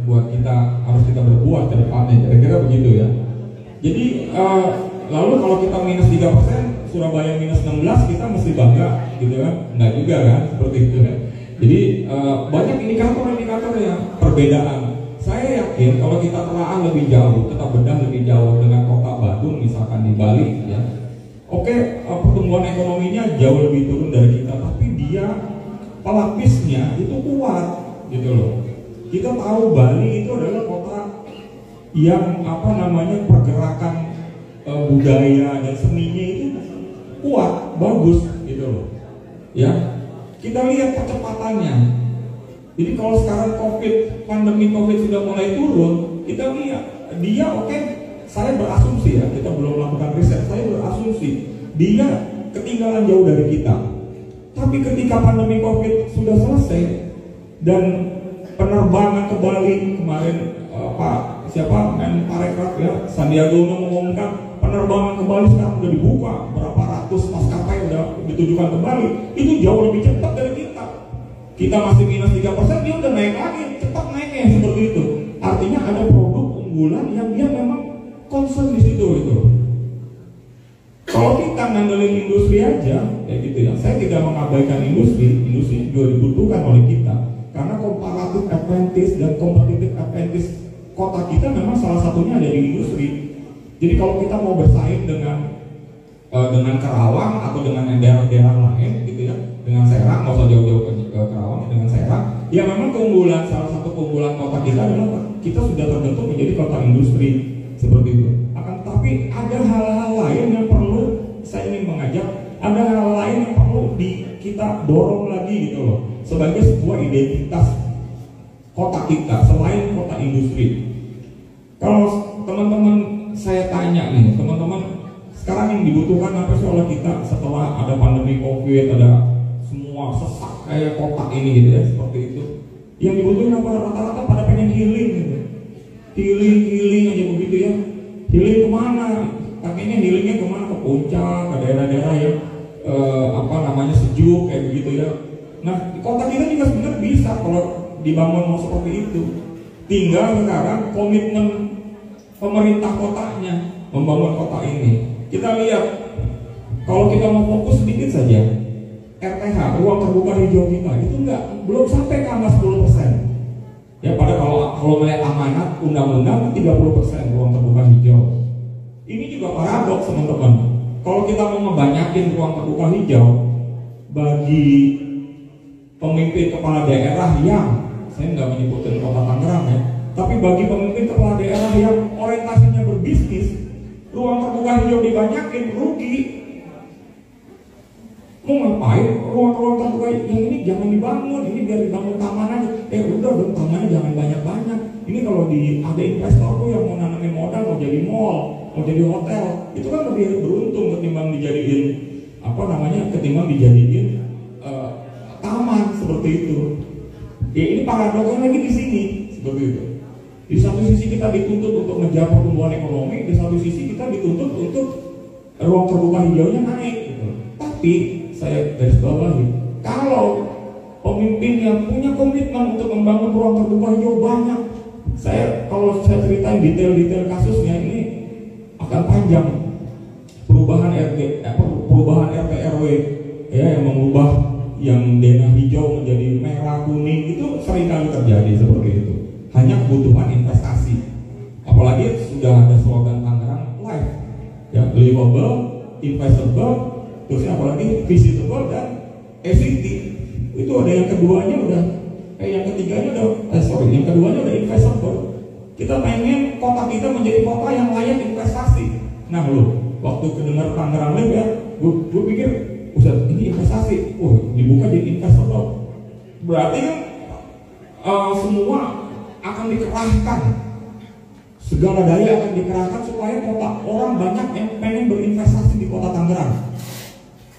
buat kita harus kita berbuat ke depannya, kira-kira begitu ya. Jadi lalu kalau kita minus 3%, Surabaya minus 16, kita mesti bangga gitu kan? Enggak juga kan, seperti itu kan. Jadi banyak indikator-indikator yang perbedaan. Saya yakin kalau kita telaah lebih jauh, kita bedah lebih jauh dengan kota Bandung misalkan di Bali ya. Oke, pertumbuhan ekonominya jauh lebih turun dari kita, tapi dia pelapisnya itu kuat gitu loh. Kita tahu Bali itu adalah kota yang pergerakan budaya dan seninya itu kuat, bagus gitu loh. Ya. Kita lihat kecepatannya. Jadi kalau sekarang pandemi COVID sudah mulai turun, kita lihat dia saya berasumsi ya, kita belum melakukan riset, saya berasumsi dia ketinggalan jauh dari kita. Tapi ketika pandemi COVID sudah selesai dan penerbangan ke Bali kemarin Menparekraf ya, Sandiaga Uno mengumumkan penerbangan ke Bali sekarang sudah dibuka, berapa ratus maskapai sudah ditujukan ke Bali. Itu jauh lebih cepat dari kita. Kita masih minus 3%, dia udah naik lagi, cepat naiknya seperti itu. Artinya ada produk unggulan yang dia memang concern di situ gitu. Kalau kita ngandelin industri aja, kayak gitu ya. Saya tidak mengabaikan industri juga dibutuhkan oleh kita. Karena comparative advantage dan competitive advantage kota kita memang salah satunya ada di industri. Jadi kalau kita mau bersaing dengan Karawang atau dengan daerah-daerah lain gitu ya, dengan Serang, nggak usah jauh-jauh ke Karawang, dengan Serang, ya memang salah satu keunggulan kota kita adalah kita sudah terbentuk menjadi kota industri seperti itu. Akan tetapi ada hal-hal lain yang perlu saya ingin mengajak, ada hal lain yang perlu kita dorong lagi gitu loh, sebagai sebuah identitas kota kita selain kota industri. Kalau teman-teman saya tanya nih, teman-teman sekarang yang dibutuhkan apa sih oleh kita setelah ada pandemi COVID, ada semua sesak kayak kota ini gitu ya, seperti itu. Yang dibutuhkan apa? Rata-rata pada pengen healing gitu. Healing aja begitu ya. Healing kemana? Pakainya healingnya kemana? Ke puncak, ke daerah-daerah yang sejuk kayak begitu ya. Nah, kota kita juga sebenarnya bisa kalau dibangun mau seperti itu. Tinggal sekarang komitmen pemerintah kotanya membangun kota ini. Kita lihat, kalau kita mau fokus sedikit saja, RTH, ruang terbuka hijau kita itu belum sampai ke angka 10%. Ya, pada kalau melihat amanat undang-undang 30% ruang terbuka hijau. Ini juga paradoks teman-teman. Kalau kita mau ngebanyakin ruang terbuka hijau bagi pemimpin kepala daerah yang, saya nggak menyebutkan kota Tangerang ya, tapi bagi pemimpin kepala daerah yang orientasinya berbisnis, ruang terbuka hijau dibanyakin, rugi. Mau ngapain ruang-ruang terbuka yang ini jangan dibangun, ini biar dibangun taman aja. Udah dong, tamannya jangan banyak-banyak. Ini kalau ada investor tuh yang mau nanamin modal, mau jadi mall, mau jadi hotel, itu kan lebih beruntung ketimbang dijadiin ketimbang dijadiin taman seperti itu. Ya ini paradoksnya lagi di sini seperti itu. Di satu sisi kita dituntut untuk ngejar pertumbuhan ekonomi, di satu sisi kita dituntut untuk ruang terbuka hijaunya naik. Gitu. Tapi saya garis bawahi, kalau pemimpin yang punya komitmen untuk membangun ruang terbuka hijau banyak, kalau saya ceritain detail-detail kasusnya ini akan panjang. Perubahan RT RW ya yang mengubah yang denah hijau menjadi merah kuning itu seringkali terjadi seperti itu. Hanya kebutuhan investasi. Apalagi sudah ada slogan Tangerang Live, ya livable, investable, terus apalagi visitable dan efektif. Itu ada yang keduanya udah, yang ketiganya yang keduanya udah investable. Kita pengen kota kita menjadi kota yang layak investasi. Nah waktu kedengar Tangerang Live ya, gue pikir, Ustaz, ini investasi, dibuka jadi investable. Berarti kan semua akan dikerahkan, segala daya akan dikerahkan supaya orang banyak yang pengen berinvestasi di kota Tangerang.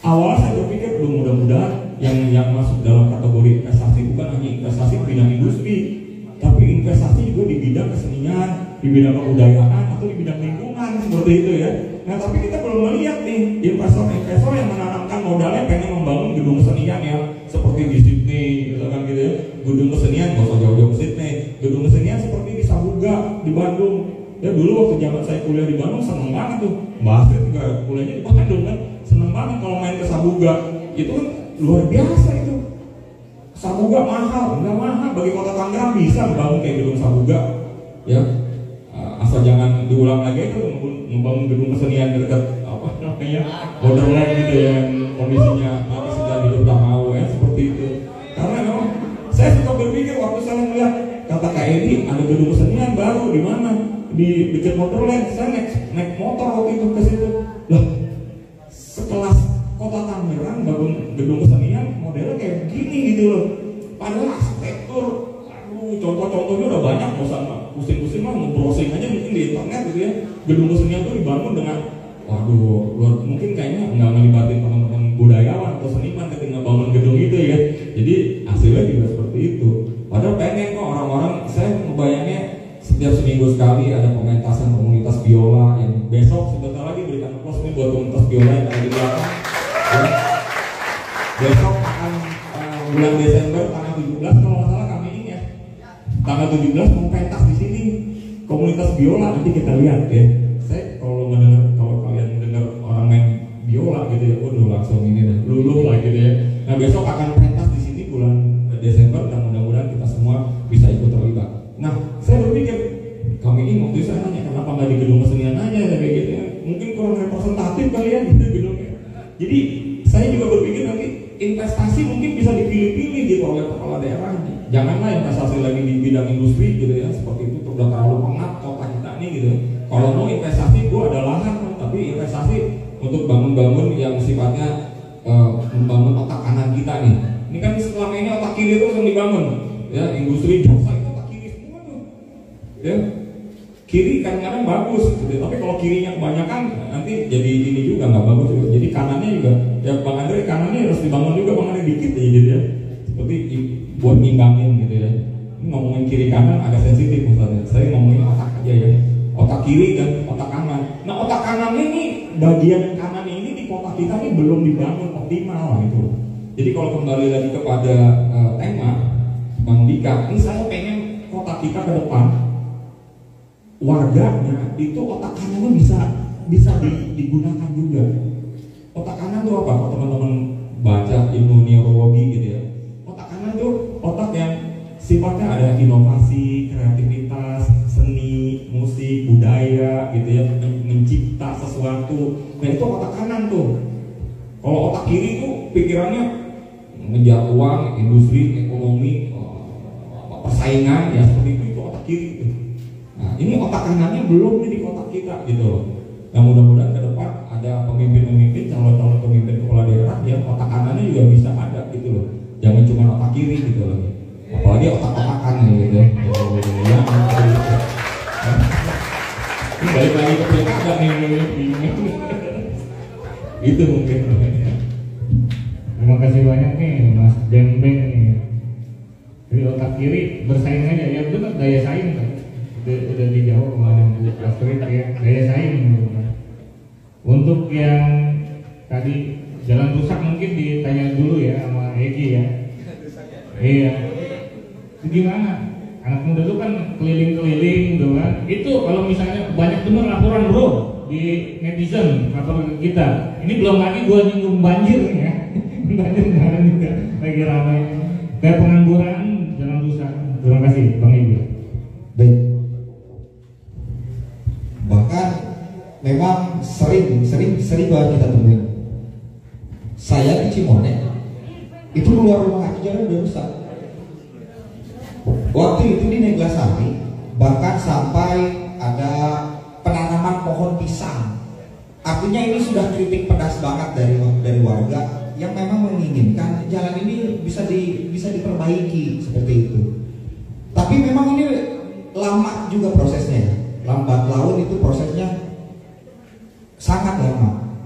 Awalnya saya berpikir, mudah-mudahan yang masuk dalam kategori investasi bukan hanya investasi di bidang industri, tapi investasi juga di bidang kesenian, di bidang kebudayaan, atau di bidang lingkungan seperti itu ya. Nah tapi kita belum melihat nih investor-investor yang menanamkan modalnya pengen membangun gedung kesenian yang seperti di Sydney, misalkan gitu ya. Gedung kesenian, gak usah jauh-jauh ke Sydney. Gedung kesenian seperti di Sabuga, di Bandung. Ya dulu waktu zaman saya kuliah di Bandung seneng banget tuh. Mbak Astrid juga kuliahnya di Bandung kan, seneng banget kalau main ke Sabuga. Itu kan luar biasa itu. Sabuga mahal, nggak mahal bagi kota Tangerang bisa membangun kayak gedung Sabuga. Ya, asal jangan diulang lagi itu membangun gedung kesenian dekat Borderland gitu ya, yang kondisinya mati sudah hidup tak mau ya seperti itu. Karena memang saya suka berpikir waktu saya melihat kata Kak Edi ada gedung kesenian baru di mana di dekat Borderland, saya naik motor waktu itu ke situ. Lah, sekelas kota Tangerang bangun gedung kesenian modelnya kayak gini gitu loh. Padahal arsitektur, contoh-contohnya udah banyak, nggak usah pusing-pusing mah browsing aja mungkin di internet gitu ya. Gedung kesenian itu dibangun dengan mungkin kayaknya nggak ngelibatin teman-teman budayawan atau seniman ketika bangun gedung itu ya. Jadi hasilnya juga seperti itu. Padahal pengen kok orang-orang, saya membayangnya setiap seminggu sekali ada pementasan komunitas biola yang besok sebentar lagi berikan aplaus nih buat komunitas biola yang ada di belakang. Ya. Besok akan bulan Desember tanggal 17 kalau nggak salah kami ini ya. Tanggal 17 mau pentas di sini komunitas biola, nanti kita lihat ya. Saya kalau kalian mendengar orang main biola gitu ya, langsung ini deh, luluh lah gitu ya. Nah besok akan pentas di sini bulan Desember dan mudah-mudahan kita semua bisa ikut terlibat. Nah saya berpikir kami ini waktu saya nanya kenapa nggak di gedung kesenian aja kayak gitu ya. Mungkin kurang representatif kali ya gitu gedungnya. Jadi saya juga berpikir nanti investasi mungkin bisa dipilih-pilih gitu oleh kepala daerah. Janganlah investasi lagi di bidang industri gitu ya, seperti itu udah terlalu pengap kota kita nih gitu. Kalau mau investasi gua ada lahan, tapi investasi untuk bangun-bangun yang sifatnya membangun otak kanan kita nih. Ini kan selama ini otak kiri itu yang dibangun, ya industri jasa itu otak kiri semua tuh, ya kiri kadang-kadang bagus, gitu. Tapi kalau kirinya kebanyakan nanti jadi ini juga nggak bagus juga. Jadi kanannya juga, ya Bang Andre kanannya harus dibangun juga Bang Andre dikit ya gitu ya, seperti buat ngimbangin gitu ya. Ini ngomongin kiri kanan agak sensitif maksudnya. Saya ngomongin otak aja ya. Otak kiri dan otak kanan. Nah otak kanan ini bagian kanan ini di kota kita ini belum dibangun optimal gitu. Jadi kalau kembali lagi kepada tema Bang Dika, ini saya pengen kota kita ke depan warganya itu otak kanannya bisa digunakan juga. Otak kanan itu apa? Kalau teman-teman baca ilmu neurologi gitu ya. Otak kanan itu otak yang sifatnya ada inovasi, kreativitas, seni, musik, budaya gitu ya, mencipta sesuatu. Nah itu otak kanan tuh. Kalau otak kiri tuh pikirannya ngejar uang, industri, ekonomi, persaingan ya seperti itu otak kiri tuh. Nah ini otak kanannya belum nih di otak kita gitu loh. Nah mudah-mudahan ke depan ada pemimpin-pemimpin, calon-calon pemimpin kepala daerah yang otak kanannya juga bisa ada gitu loh. Jangan cuma otak kiri gitu loh. Apalagi otak-otakan gitu ya. balik lagi ke pilkada nih, bingung. Itu mungkin. Terima kasih banyak nih Mas Beng nih. Jadi otak kiri bersaing aja ya, benar daya saing kan. Udah dijawab kemarin Bu Astrid ya, daya saing. Untuk yang tadi jalan rusak mungkin ditanya dulu ya sama Egi ya. Iya. Itu gimana? Anak muda itu kan keliling-keliling gitu kan. Itu kalau misalnya banyak bener laporan bro di netizen laporan ke kita. Ini belum lagi gua nyinggung banjir nih ya. Banjir kemarin juga lagi ramai. Kayak pengangguran, jalan rusak. Terima kasih Bang Ibu. Baik. Bahkan memang sering banget kita temuin. Saya di Cimone itu keluar rumah aja jalan udah rusak. Waktu itu di Neglasari bahkan sampai ada penanaman pohon pisang. Artinya ini sudah kritik pedas banget dari warga yang memang menginginkan jalan ini bisa diperbaiki seperti itu. Tapi memang ini lama juga prosesnya ya. Lambat laun itu prosesnya sangat lama.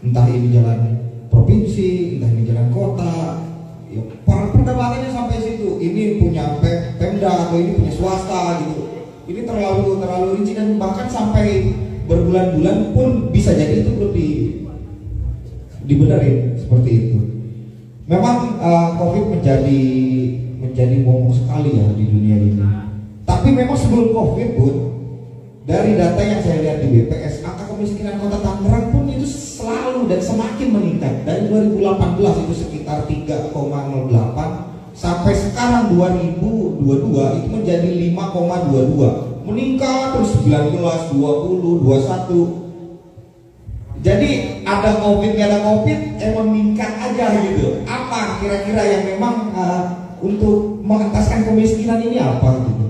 Entah ini jalan provinsi, entah ini jalan kota. Ya, perdebatannya sampai situ. Ini punya Pemda atau ini punya swasta gitu. Ini terlalu rinci dan bahkan sampai berbulan-bulan pun bisa jadi itu belum dibenerin seperti itu. Memang COVID menjadi momok sekali ya di dunia ini. Tapi memang sebelum COVID pun dari data yang saya lihat di BPS, angka kemiskinan Kota Tangerang pun itu selalu dan semakin meningkat. Dari 2018 itu sekitar 3,08 sampai sekarang 2022 itu menjadi 5,22. Meningkat terus 19, 20, 21. Jadi ada COVID, nggak ada COVID, emang meningkat aja gitu. Apa kira-kira yang memang untuk mengentaskan kemiskinan ini apa gitu?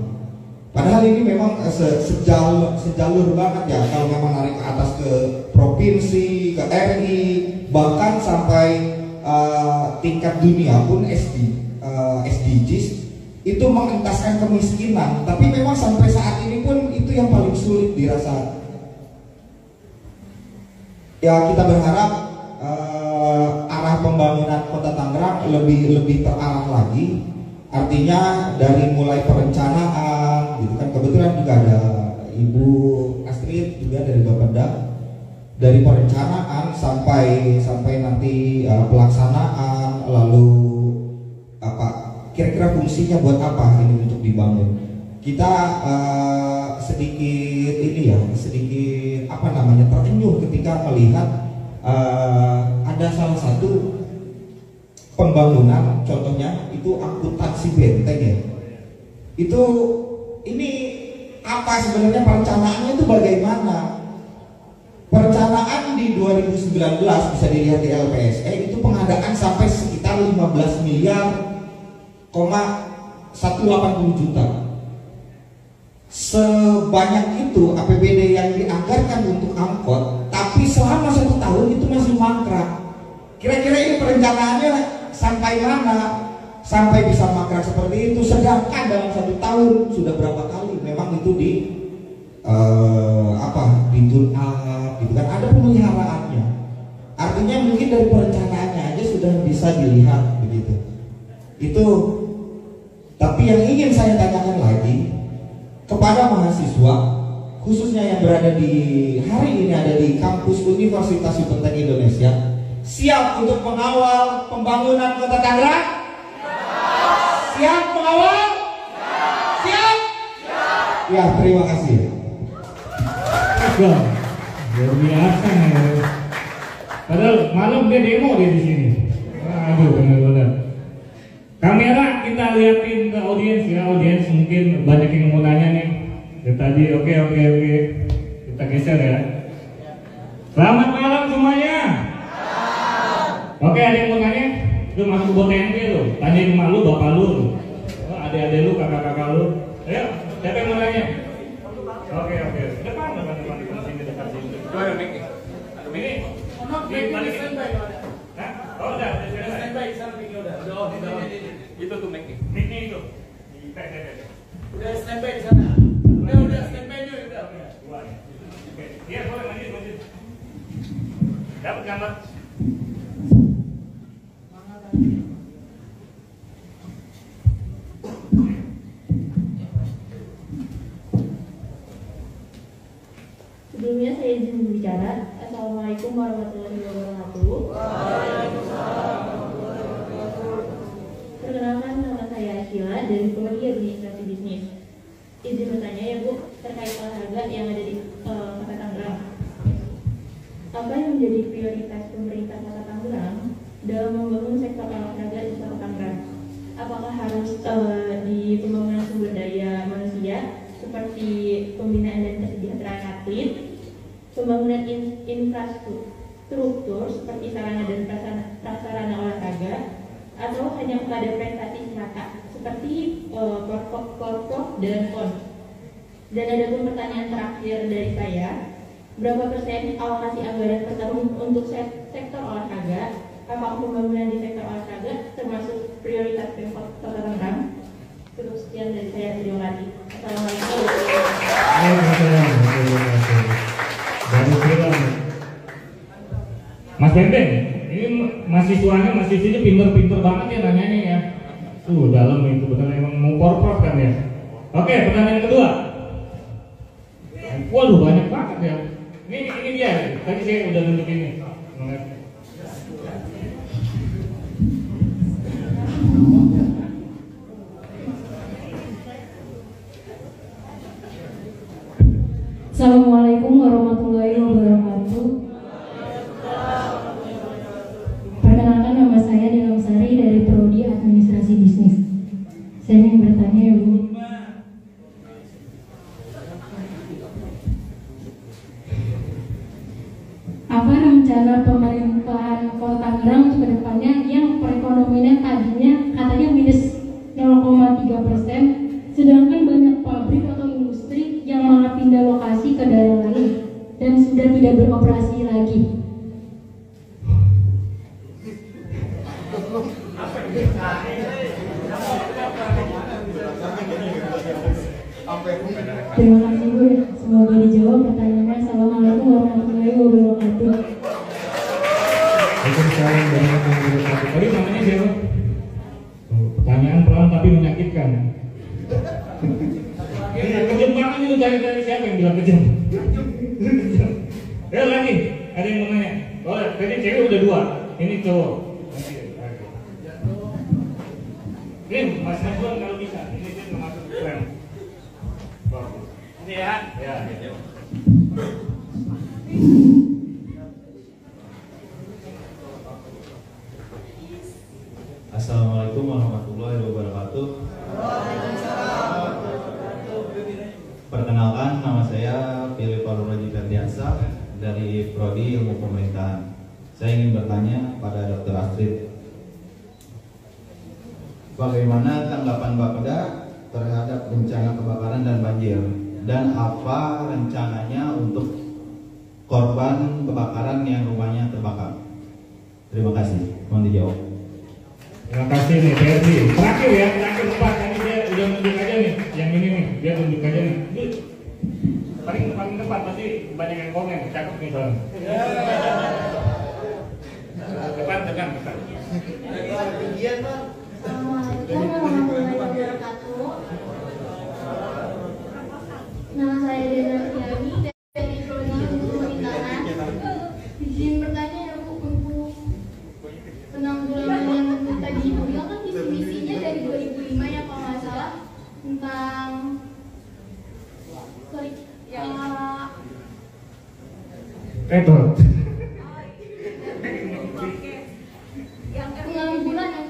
Padahal ini memang sejalur banget ya. Kalau memang narik ke atas ke provinsi, ke RI, bahkan sampai tingkat dunia pun SDGs itu mengentaskan kemiskinan. Tapi memang sampai saat ini pun itu yang paling sulit dirasa. Ya kita berharap arah pembangunan Kota Tangerang lebih terarah lagi. Artinya dari mulai perencanaan gitu kan, kebetulan juga ada Ibu Astrid juga dari Bapeda, dari perencanaan sampai nanti pelaksanaan, lalu apa kira-kira fungsinya buat apa ini untuk dibangun. Kita sedikit apa namanya terenyuh ketika melihat ada salah satu pembangunan, contohnya itu akuntansi benteng ya. Ini apa sebenarnya perencanaannya itu bagaimana? Perencanaan di 2019 bisa dilihat di LPSE itu pengadaan sampai sekitar 15 miliar, 180 juta. Sebanyak itu APBD yang dianggarkan untuk angkot, tapi selama 1 tahun itu masih mangkrak. Kira-kira ini perencanaannya sampai mana sampai bisa mangkrak seperti itu, sedangkan dalam 1 tahun sudah berapa kali memang itu ditun up gitu kan, ada pemeliharaannya. Artinya mungkin dari perencanaannya aja sudah bisa dilihat begitu. Itu. Tapi yang ingin saya tanyakan lagi kepada mahasiswa, khususnya yang berada di hari ini ada di kampus Universitas Yupen Indonesia, siap untuk mengawal pembangunan Kota Tangerang? Siap mengawal? Siap? Ya, terima kasih. Luar biasa nih. Padahal malam dia demo di sini. Aduh, benar-benar. Kamera kita liatin ke audiens ya, audiens mungkin banyak yang mau nanya nih. Dari tadi oke. Kita geser ya. Selamat malam semuanya. Oke, ada yang mau nanya? Lu masuk buat TNP lu, tanyain emak lu, bapak lu, adik-adik lu, kakak-kakak lu. Ayo, siapa yang mau nanya? Oke. Depan sini dekat sini. Coba ada mic. Ini. Di standby. Hah? Oh, udah standby. Sana mic-nya udah. Itu tuh mic-nya. Mic-nya itu. Udah standby di sana. Udah standby juga. dari Prodi Administrasi Bisnis. Izin bertanya ya Bu, terkait olahraga yang ada di Kota Tangerang. Apa yang menjadi prioritas pemerintah Kota Tangerang dalam membangun sektor olahraga di Kota Tangerang? Apakah harus di pembangunan sumber daya manusia seperti pembinaan dan kesejahteraan atlet, pembangunan infrastruktur seperti sarana dan prasarana olahraga, atau hanya pada prestasi semata seperti korpor dan pon? Dan ada pun pertanyaan terakhir dari saya, berapa persen alokasi anggaran per tahun untuk sektor olahraga? Apakah pembangunan di sektor olahraga termasuk prioritas Pemkot Kota Tangerang? Cukup sekian dari saya, terima kasih. Assalamualaikum. Mas Benteng, ini mahasiswanya pinter-pinter banget ya nanyanya ya. Dalam itu benar emang mau korpor kan ya. Oke, pertanyaan kedua. Waduh, banyak banget ya. Ini dia. Tadi saya udah nunjuk ini. Assalamualaikum warahmatullahi wabarakatuh. Perkenalkan, nama saya Nilam Sari dari Prodi Administrasi Bisnis. Saya ingin bertanya ya Bu, apa rencana pemerintahan Kota Tangerang ke depannya yang perekonomiannya tadinya katanya minus 0,3%, sedangkan banyak pabrik atau industri yang malah pindah lokasi ke daerah lain dan sudah tidak beroperasi lagi. Terima kasih Bu ya. Semoga dijawab pertanyaannya. Assalamualaikum warahmatullahi wabarakatuh. Tadi namanya siapa? Pertanyaan pelan tapi menyakitkan. Kejam banget itu cari siapa yang bilang kejam? Ya lagi, ada yang mau nanya. Oh, tadi cewek udah 2, ini cowok. Ini Mas Najwan kalau bisa, ini dia masuk frame. Ini ya. Ya. Assalamualaikum warahmatullahi wabarakatuh. Perkenalkan, nama saya Philip Aluraji Ferdiansyah dari Prodi Ilmu Pemerintahan. Saya ingin bertanya pada Dr. Astrid, bagaimana tanggapan Bapeda terhadap bencana kebakaran dan banjir, dan apa rencananya untuk korban kebakaran yang rumahnya terbakar? Terima kasih, mohon dijawab. Terima kasih nih Ferdi. Terakhir ya, terakhir 4. Tadi dia udah nunjuk aja nih, yang ini nih, dia nunjuk aja nih. Paling tepat, pasti banyak yang komen, cakep nih soalnya. Depan. Assalamualaikum warahmatullahi wabarakatuh. Nama saya Dena Tiani dari Prodi Ilmu Pemerintahan. Izin bertanya ya Bu, untuk penanggulangan yang tadi Ibu bilang kan visi-misinya dari 2005 ya kalau nggak salah, tentang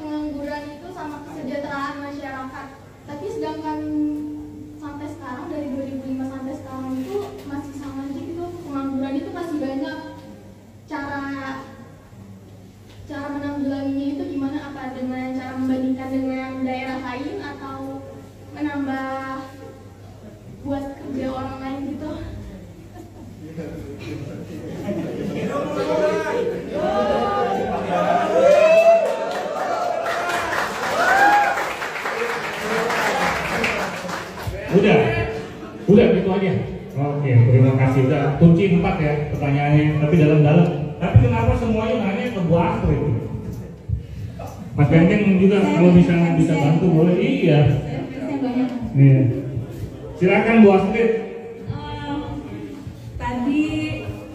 pengangguran itu sama kesejahteraan masyarakat. Tapi sedangkan sampai sekarang dari 2005 sampai sekarang itu masih sama aja gitu. Pengangguran itu masih banyak. Cara menanggulanginya itu gimana? Apa dengan cara membandingkan dengan daerah lain atau menambah buat kerja orang lain gitu? Udah gitu aja. Oke, terima kasih. Udah kunci 4 ya pertanyaannya, tapi dalam-dalam. Tapi kenapa semuanya nanya ke Bu Astrid? Mas Benteng juga kalau bisa bantu boleh. Iya. Nih. Silakan Bu Astrid. Tadi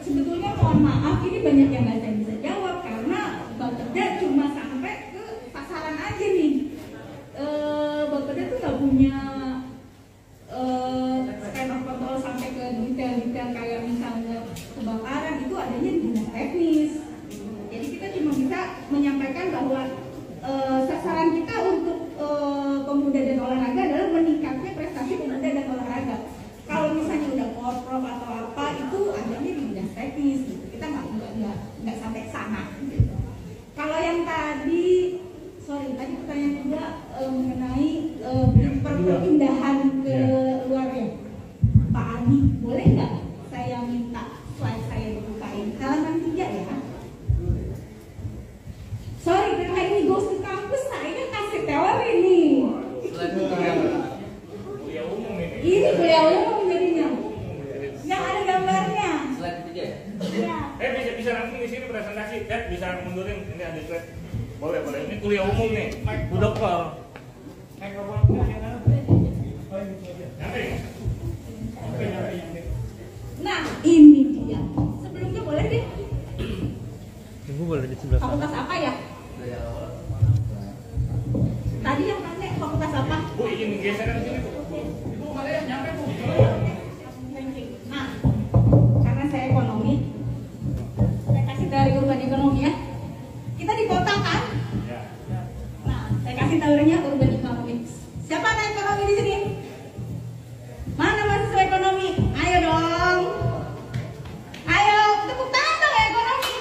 sebetulnya mohon maaf ini banyak yang nggak saya bisa jawab karena Bapeda cuma sampai ke pasaran aja nih. Bapeda tuh punya span of control sampai ke detail-detail kayak misalnya kebakaran, itu adanya di dinas teknis. Jadi kita cuma bisa menyampaikan bahwa sasaran kita untuk pemuda dan olahraga adalah meningkatnya prestasi pemuda dan olahraga. Kalau misalnya udah korprov atau apa, itu adanya di dinas teknis gitu. Kita nggak sampai ke sana gitu. Kalau yang tadi pertanyaan juga mengenai perpindahan ke luar ya, Pak Adi, boleh nggak saya minta slide saya dibukain halaman 3 ya? Sorry, karena ini goes to campus, saya kan kasih teori nih. Kuliah umum ini. Ini kuliah umum jadinya. Yang ada gambarnya. Slide 3 ya? Iya. Bisa langsung di sini presentasi. Bisa mundurin, ini ada slide. Boleh. Ini kuliah umum nih. Bu Dokter. Nah, ini dia. Sebelumnya boleh deh. Ibu boleh di sebelah Fakultas apa ya? Tadi yang tanya fakultas apa? Bu, izin geser di sini, Bu. Ibu, kalian nyampe, Bu. Nah, karena saya ekonomi, saya kasih dari urban ekonomi ya. Kita di kota kan? Ya. Nah, saya kasih teorinya urban economics. Siapa anak ekonomi di sini? Mana mahasiswa ekonomi? Ayo dong. Ayo, tepuk tangan dong ya ekonomi.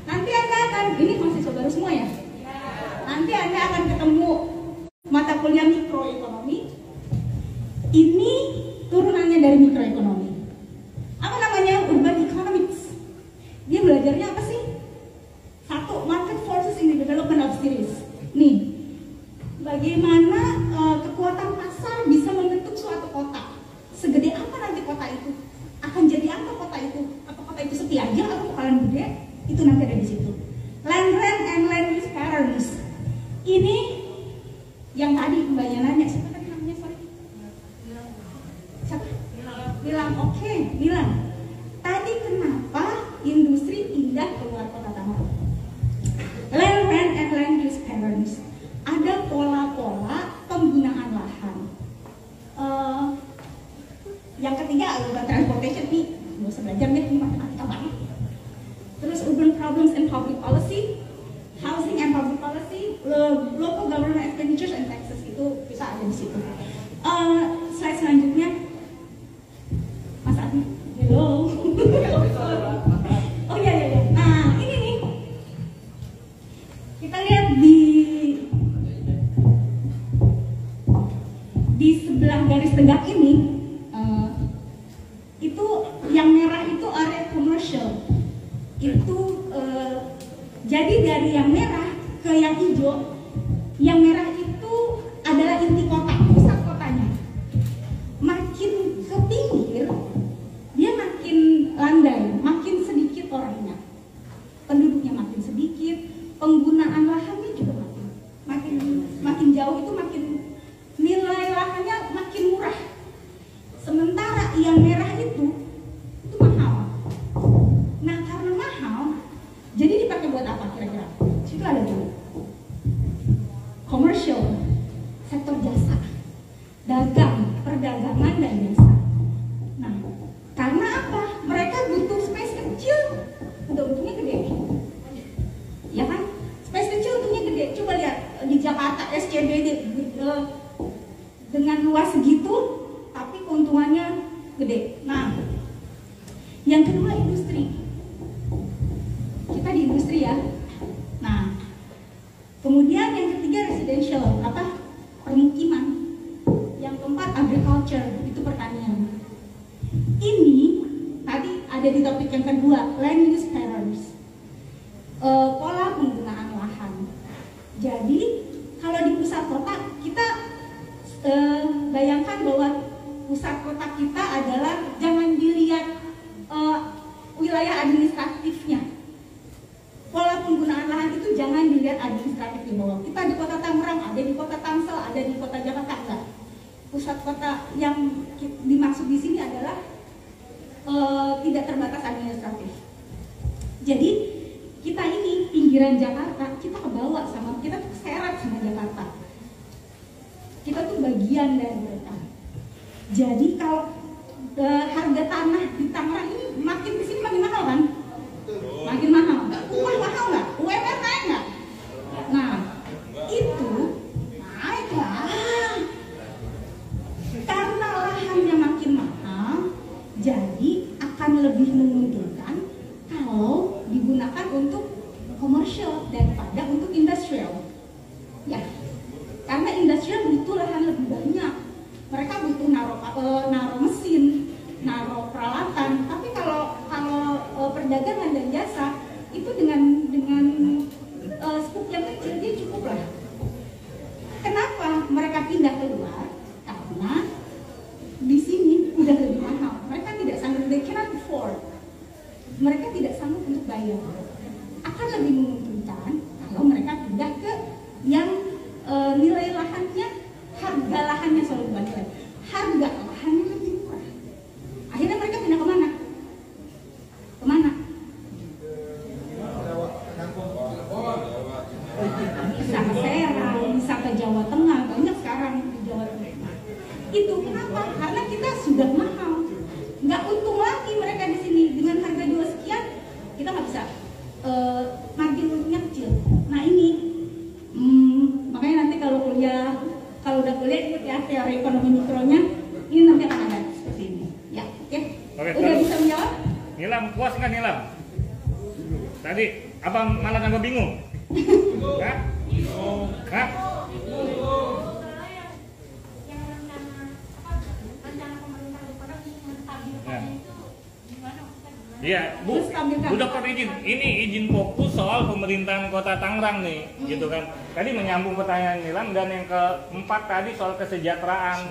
Nanti Anda akan, ini mahasiswa baru semua ya? Nanti Anda akan ketemu mata kuliah mikroekonomi. Ini turunannya dari mikroekonomi. Apa namanya? Urban economics. Dia belajarnya apa sih? Satu, market forces in the development of cities. Nih, bagaimana kekuatan pasar bisa membentuk suatu kota. Segede apa nanti kota itu? Akan jadi apa kota itu? Apa kota itu sepi aja atau bakalan gede? Itu nanti ada di situ. Land rent and land use patterns. Ini yang tadi mbaknya nanya, siapa tadi namanya? Sorry. Siapa? Bilang, oke, bilang. Tadi kenapa industri pindah keluar kota Tangerang? Land rent and land use patterns. Ada pola-pola penggunaan lahan. Yang ketiga urban transportation nih, nggak usah belajar deh, ini matematika banget. Terus urban problems and public policy, housing and public policy, local government expenditures and taxes, itu bisa ada di situ. Slide selanjutnya, Mas Adi, hello. Oh iya. Nah ini nih, kita lihat di sebelah garis tegak ini, itu yang merah itu area commercial. Itu jadi dari yang merah ke yang hijau, yang merah itu adalah inti kota, pusat kotanya. Makin ke pinggir, dia makin landai, makin sedikit orangnya, penduduknya makin sedikit, penggunaan lahannya juga makin jauh, itu makin nilai lahannya makin murah. Sementara yang merah itu mahal. Nah karena mahal, jadi dipakai buat apa kira-kira? Situ ada tuh commercial, sektor jasa, dagang, perdagangan dan jasa. Nah karena apa? Mereka butuh space kecil, untungnya gede, ya kan? Space kecil untungnya gede. Coba lihat di Jakarta SCBD dengan luas segitu, tapi keuntungannya gede. Nah, yang kedua industri. Kita di industri ya. Nah, kemudian yang ketiga residential, permukiman. Yang keempat agriculture, itu pertanian. Ini tadi ada di topik yang kedua, land use patterns, pola penggunaan lahan. Jadi kalau di pusat kota kita bayangkan bahwa pusat kota kita adalah, jangan dilihat wilayah administratifnya. Pola penggunaan lahan itu jangan dilihat administratifnya, bahwa kita di kota Tangerang, ada di kota Tangsel, ada di kota Jakarta, enggak. Pusat kota yang dimaksud di sini adalah tidak terbatas administratif. Jadi kita ini pinggiran Jakarta, kita kebawa sama, kita tuh keseret sama Jakarta. kita tuh bagian dari mereka. Jadi kalau harga tanah di Tangerang ini makin kesini makin mahal kan? Makin mahal. Rumah mahal nggak? UMR naik nggak? Nah, itu naik lah. Karena lahannya makin mahal, jadi akan lebih menguntungkan kalau digunakan untuk komersial daripada untuk industrial. Ya, karena industrial butuh lahan lebih banyak. Mereka butuh naruh mesin, naruh peralatan. Tapi kalau perdagangan dan jasa itu dengan skup yang kecil dia cukup lah. Kenapa mereka pindah keluar? Karena di sini udah lebih mahal. Mereka tidak sanggup, they cannot afford. Mereka tidak sanggup untuk bayar. Akan lebih menguntungkan kalau mereka pindah ke yang nilai lahannya, harga lahannya selalu balik. Harga lahannya lebih murah. Akhirnya mereka pindah kemana? Kemana? Bisa ke Serang, bisa ke Jawa Tengah, banyak sekarang di Jawa Tengah. Itu kenapa? Karena kita sudah mahal. Nggak untung lagi mereka di sini dengan harga 2 sekian, kita nggak bisa margin untungnya kecil. Nah ini makanya nanti kalau udah kuliah ikut ya teori ekonomi mikronya, ini nanti akan ada seperti ini. Ya, oke. Udah bisa menjawab? Nilam, puas nggak Nilam? Tadi apa malah nambah bingung? Hah? Hah? Iya, Bu Dokter izin. Ini izin fokus soal pemerintahan Kota Tangerang nih, gitu kan. Tadi menyambung pertanyaan Nilam, dan yang keempat tadi soal kesejahteraan.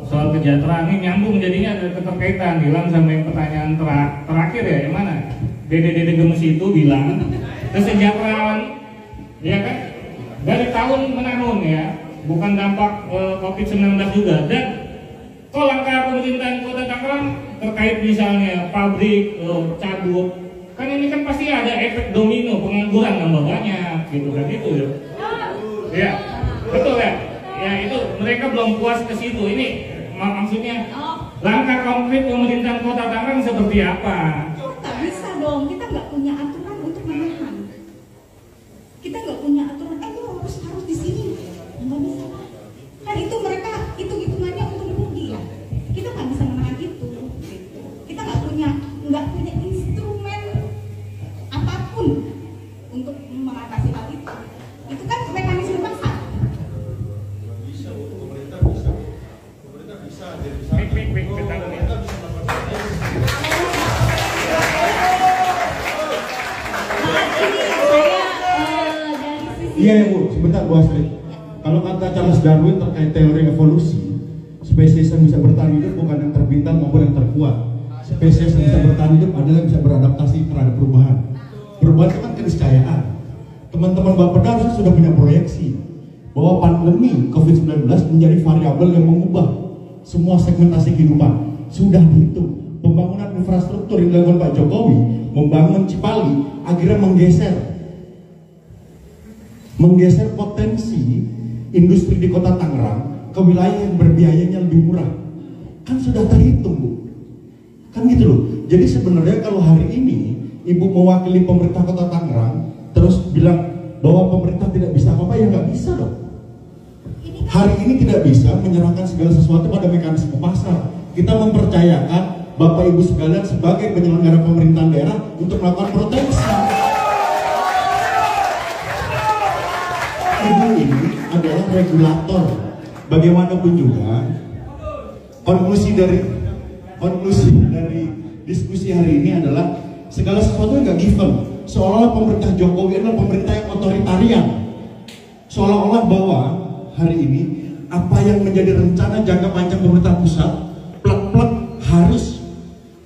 Soal kesejahteraan ini nyambung, jadinya ada keterkaitan Nilam sama yang pertanyaan terakhir ya, yang mana? Dede Gemes itu bilang kesejahteraan, ya kan, dari tahun menahun ya, bukan dampak COVID-19 juga. Dan kalau langkah pemerintahan Kota Tangerang terkait misalnya pabrik, cabut, kan ini kan pasti ada efek domino, pengangguran nambah banyak, gitu kan, itu ya. Ya, betul ya. Ya itu mereka belum puas ke situ. Ini maksudnya langkah konkret pemerintahan Kota Tangerang seperti apa? Nggak bisa dong, kita nggak punya aturan untuk menahan. Kita nggak punya aturan, lo harus di sini. Nggak bisa. Kan itu mereka hitungannya untuk rugi ya. Kita nggak bisa menahan itu. Gitu. Kita nggak punya instrumen apapun untuk mengatasi hal itu. Itu kan mekanisme pasar. Pemerintah bisa. Iya Bu, sebentar Bu Astrid. Kalau kata Charles Darwin terkait teori evolusi, spesies yang bisa bertahan hidup bukan yang terbintang maupun yang terkuat. Spesies yang bisa bertahan hidup adalah yang bisa beradaptasi terhadap perubahan. Perubahan itu kan keniscayaan. Teman-teman Bapeda harusnya sudah punya proyeksi bahwa pandemi COVID-19 menjadi variabel yang mengubah semua segmentasi kehidupan. Sudah dihitung. Pembangunan infrastruktur yang dilakukan Pak Jokowi, membangun Cipali, akhirnya menggeser potensi industri di Kota Tangerang ke wilayah yang berbiayanya lebih murah. Kan sudah terhitung Bu. Kan gitu loh. Jadi sebenarnya kalau hari ini Ibu mewakili pemerintah Kota Tangerang terus bilang bahwa pemerintah tidak bisa apa-apa, ya nggak bisa dong. Hari ini tidak bisa menyerahkan segala sesuatu pada mekanisme pasar. Kita mempercayakan Bapak Ibu sekalian sebagai penyelenggara pemerintahan daerah untuk melakukan proteksi. Ibu ini adalah regulator. Bagaimanapun juga, konklusi dari diskusi hari ini adalah segala sesuatu yang nggak given. Seolah-olah pemerintah Jokowi adalah pemerintah yang otoritarian. Seolah-olah bahwa hari ini apa yang menjadi rencana jangka panjang pemerintah pusat plek-plek harus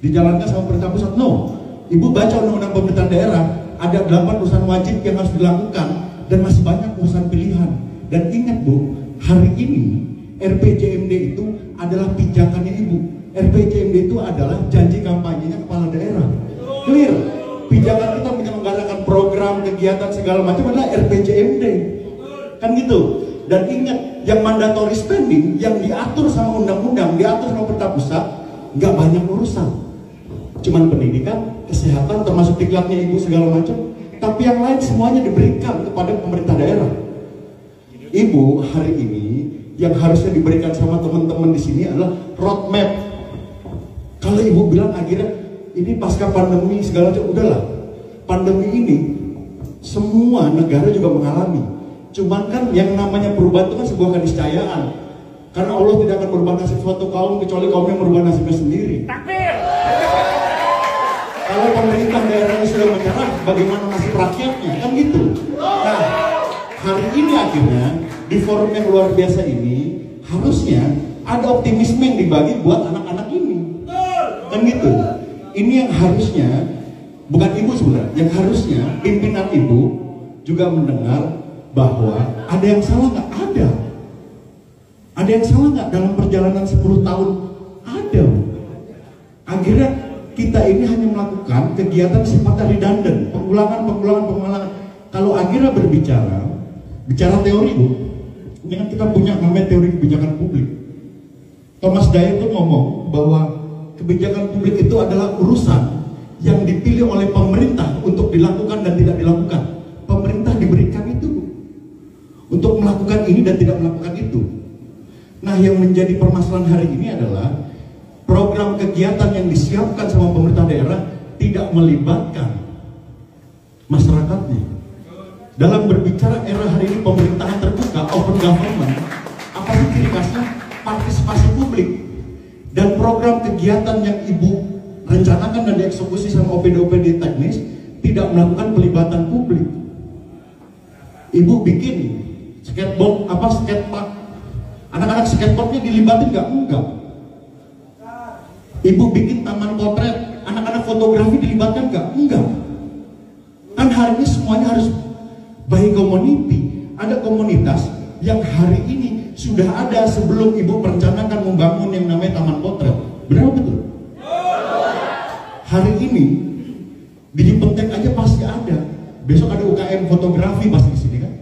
dijalankan sama pemerintah pusat. No, Ibu baca undang-undang pemerintahan daerah, ada 8 urusan wajib yang harus dilakukan dan masih banyak urusan pilihan. Dan ingat Bu, hari ini RPJMD itu adalah pijakannya Ibu. RPJMD itu adalah janji kampanyenya kepala daerah. Clear. Pijakan kita menyelenggarakan program kegiatan segala macam adalah RPJMD, kan gitu. Dan ingat, yang mandatory spending yang diatur sama undang-undang, diatur sama pemerintah pusat, nggak banyak urusan, cuman pendidikan, kesehatan, termasuk diklatnya ibu segala macam. Tapi yang lain semuanya diberikan kepada pemerintah daerah. Ibu, hari ini yang harusnya diberikan sama teman-teman di sini adalah roadmap. Kalau ibu bilang akhirnya ini pasca pandemi segala macam, udahlah. Pandemi ini semua negara juga mengalami. Cuman kan yang namanya perubahan itu kan sebuah keniscayaan. Karena Allah tidak akan merubah nasib suatu kaum kecuali kaum yang merubah nasibnya sendiri. Takbir. Kalau pemerintah daerahnya sudah menyerah, bagaimana nasib rakyatnya? Kan gitu. Nah, hari ini akhirnya di forum yang luar biasa ini harusnya ada optimisme yang dibagi buat anak-anak ini. Kan gitu. Ini yang harusnya, bukan ibu sebenarnya, yang harusnya pimpinan ibu juga mendengar bahwa ada yang salah nggak? Ada. Ada yang salah nggak dalam perjalanan 10 tahun? Ada. Akhirnya kita ini hanya melakukan kegiatan sifatnya redundant, pengulangan. Kalau akhirnya bicara teori bu, ini kan kita punya namanya teori kebijakan publik. Thomas Dyer itu ngomong bahwa kebijakan publik itu adalah urusan yang dipilih oleh pemerintah untuk dilakukan dan tidak dilakukan. Pemerintah diberikan itu untuk melakukan ini dan tidak melakukan itu. Nah, yang menjadi permasalahan hari ini adalah program kegiatan yang disiapkan sama pemerintah daerah tidak melibatkan masyarakatnya. Dalam berbicara era hari ini pemerintahan terbuka, open government, apa sih ciri khasnya? Partisipasi publik. Dan program kegiatan yang ibu rencanakan dan dieksekusi sama OPD teknis tidak melakukan pelibatan publik. Ibu bikin skateboard, skatepark, anak-anak skateboardnya dilibatin nggak? Enggak. Ibu bikin taman potret, anak-anak fotografi dilibatkan nggak? Enggak. Kan hari ini semuanya harus by community. Ada komunitas yang hari ini sudah ada sebelum ibu merencanakan membangun yang namanya taman potret. Benar betul? Hari ini di Pentek aja pasti ada. Besok ada UKM fotografi pasti di sini kan?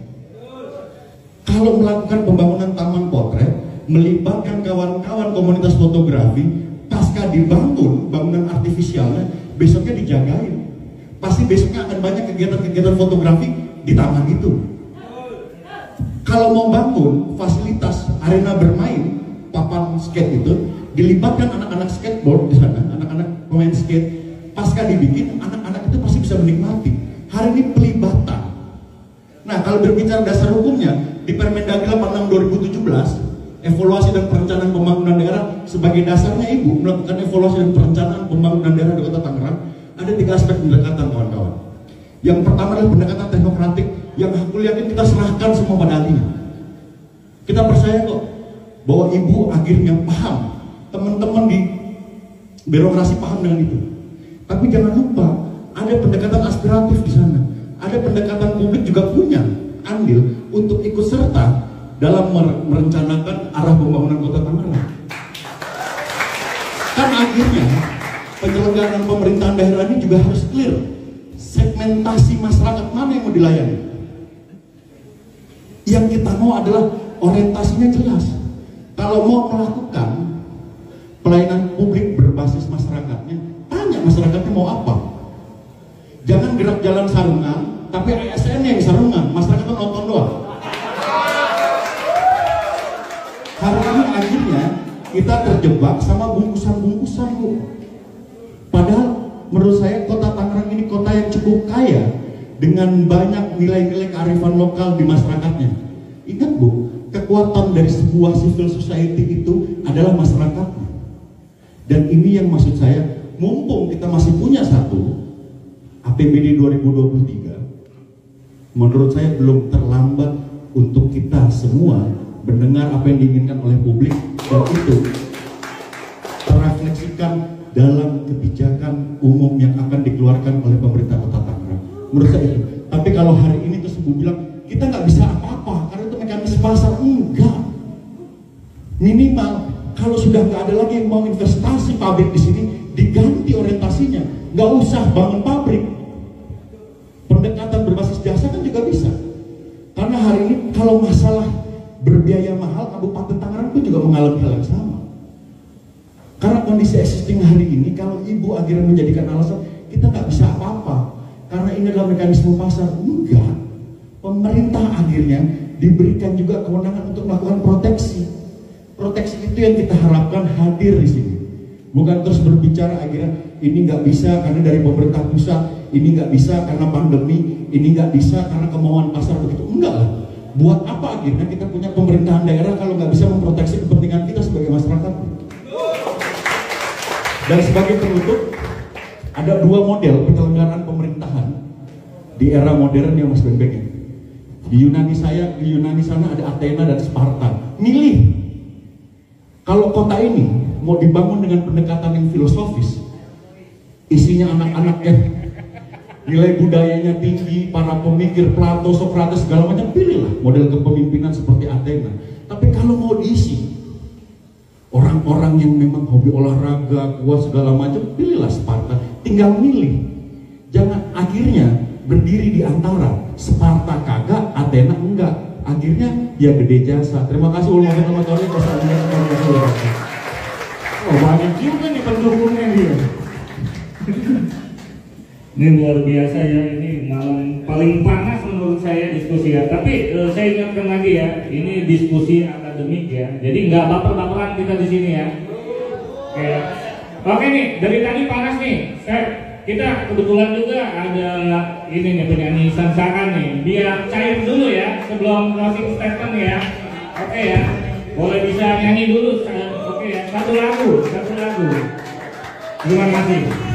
Kalau melakukan pembangunan taman potret, melibatkan kawan-kawan komunitas fotografi, pasca dibangun bangunan artifisialnya, besoknya dijagain. Pasti besoknya akan banyak kegiatan-kegiatan fotografi di taman itu. Kalau mau bangun fasilitas arena bermain, papan skate itu, dilibatkan anak-anak skateboard di sana, anak-anak pemain skate. Pasca dibikin, anak-anak itu pasti bisa menikmati. Hari ini pelibatan. Nah, kalau berbicara dasar hukumnya, di Permendagri 86 2017, evaluasi dan perencanaan pembangunan daerah sebagai dasarnya ibu melakukan evaluasi dan perencanaan pembangunan daerah di Kota Tangerang. Ada 3 aspek pendekatan kawan-kawan. Yang pertama adalah pendekatan teknokratik yang aku yakin kita serahkan semua pada ahlinya. Kita percaya kok bahwa ibu akhirnya paham, teman-teman di birokrasi paham dengan itu. Tapi jangan lupa ada pendekatan aspiratif di sana. Ada pendekatan publik juga punya andil untuk ikut serta dalam merencanakan arah pembangunan Kota Tangerang. Kan akhirnya penyelenggaraan pemerintahan daerah ini juga harus clear. Segmentasi masyarakat mana yang mau dilayani. Yang kita mau adalah orientasinya jelas. Kalau mau melakukan pelayanan publik berbasis masyarakatnya, tanya masyarakatnya mau apa. Jangan gerak jalan sarungan, tapi ASN yang sarungan, masyarakat nonton doang. Hari ini akhirnya kita terjebak sama bungkusan-bungkusan bu. Padahal menurut saya Kota Tangerang ini kota yang cukup kaya dengan banyak nilai-nilai kearifan lokal di masyarakatnya. Ingat bu, kekuatan dari sebuah civil society itu adalah masyarakatnya. Dan ini yang maksud saya, mumpung kita masih punya satu APBD 2023, menurut saya belum terlambat untuk kita semua mendengar apa yang diinginkan oleh publik dan itu terrefleksikan dalam kebijakan umum yang akan dikeluarkan oleh pemerintah Kota Tangerang. Menurut saya itu. Tapi kalau hari ini terus ibu bilang kita nggak bisa apa-apa karena itu mekanisme pasar, enggak. Minimal kalau sudah nggak ada lagi yang mau investasi pabrik di sini, diganti orientasinya. Nggak usah bangun pabrik. Pendekatan berbasis kalau masalah berbiaya mahal, Kabupaten Tangerang pun juga mengalami hal yang sama. Karena kondisi existing hari ini, kalau ibu akhirnya menjadikan alasan kita nggak bisa apa-apa karena ini adalah mekanisme pasar, enggak. Pemerintah akhirnya diberikan juga kewenangan untuk melakukan proteksi. Proteksi itu yang kita harapkan hadir di sini. Bukan terus berbicara akhirnya ini nggak bisa karena dari pemerintah pusat, ini nggak bisa karena pandemi, ini nggak bisa karena kemauan pasar begitu. Enggak lah. Buat apa akhirnya kita punya pemerintahan daerah kalau nggak bisa memproteksi kepentingan kita sebagai masyarakat? Dan sebagai penutup, ada dua model penyelenggaraan pemerintahan di era modern yang Mas Beng-Beng. Di Yunani sana ada Athena dan Sparta. Milih. Kalau kota ini mau dibangun dengan pendekatan yang filosofis, isinya anak-anak yang nilai budayanya tinggi, para pemikir Plato, Socrates segala macam, pilihlah model kepemimpinan seperti Athena. Tapi kalau mau diisi orang-orang yang memang hobi olahraga, kuat segala macam, pilihlah Sparta. Tinggal milih. Jangan akhirnya berdiri di antara Sparta kagak, Athena enggak. Akhirnya ya gede jasa. Terima kasih warahmatullahi wabarakatuh. Oh, banyak juga nih pendukungnya dia. Ini luar biasa ya, ini malam paling panas menurut saya diskusi ya. Tapi saya ingatkan lagi ya, ini diskusi akademik ya. Jadi nggak baper-baperan kita di sini ya. Oke nih, dari tadi panas nih. Kita kebetulan juga ada ini nih penyanyi Sansara nih. Biar cair dulu ya sebelum closing statement ya. Oke ya, boleh bisa nyanyi dulu. Oke ya, satu lagu. Terima kasih.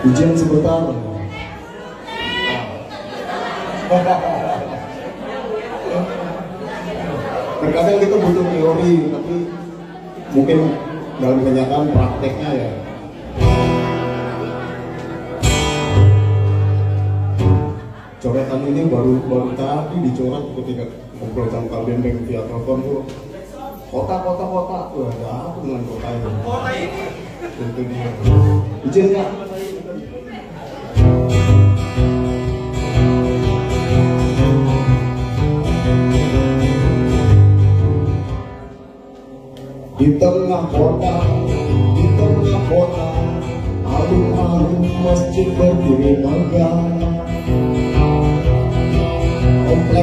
Ujian sebentar. Terkadang kita butuh teori, tapi mungkin dalam kenyataan prakteknya ya. Coretan ini baru tadi dicoret ketika ngobrol sama Kak Beng via telepon tuh. Kota. Tuh ada apa dengan kota ini? Kota ini. Itu dia. Izin nggak? Di tengah kota, alun-alun masjid berdiri megah.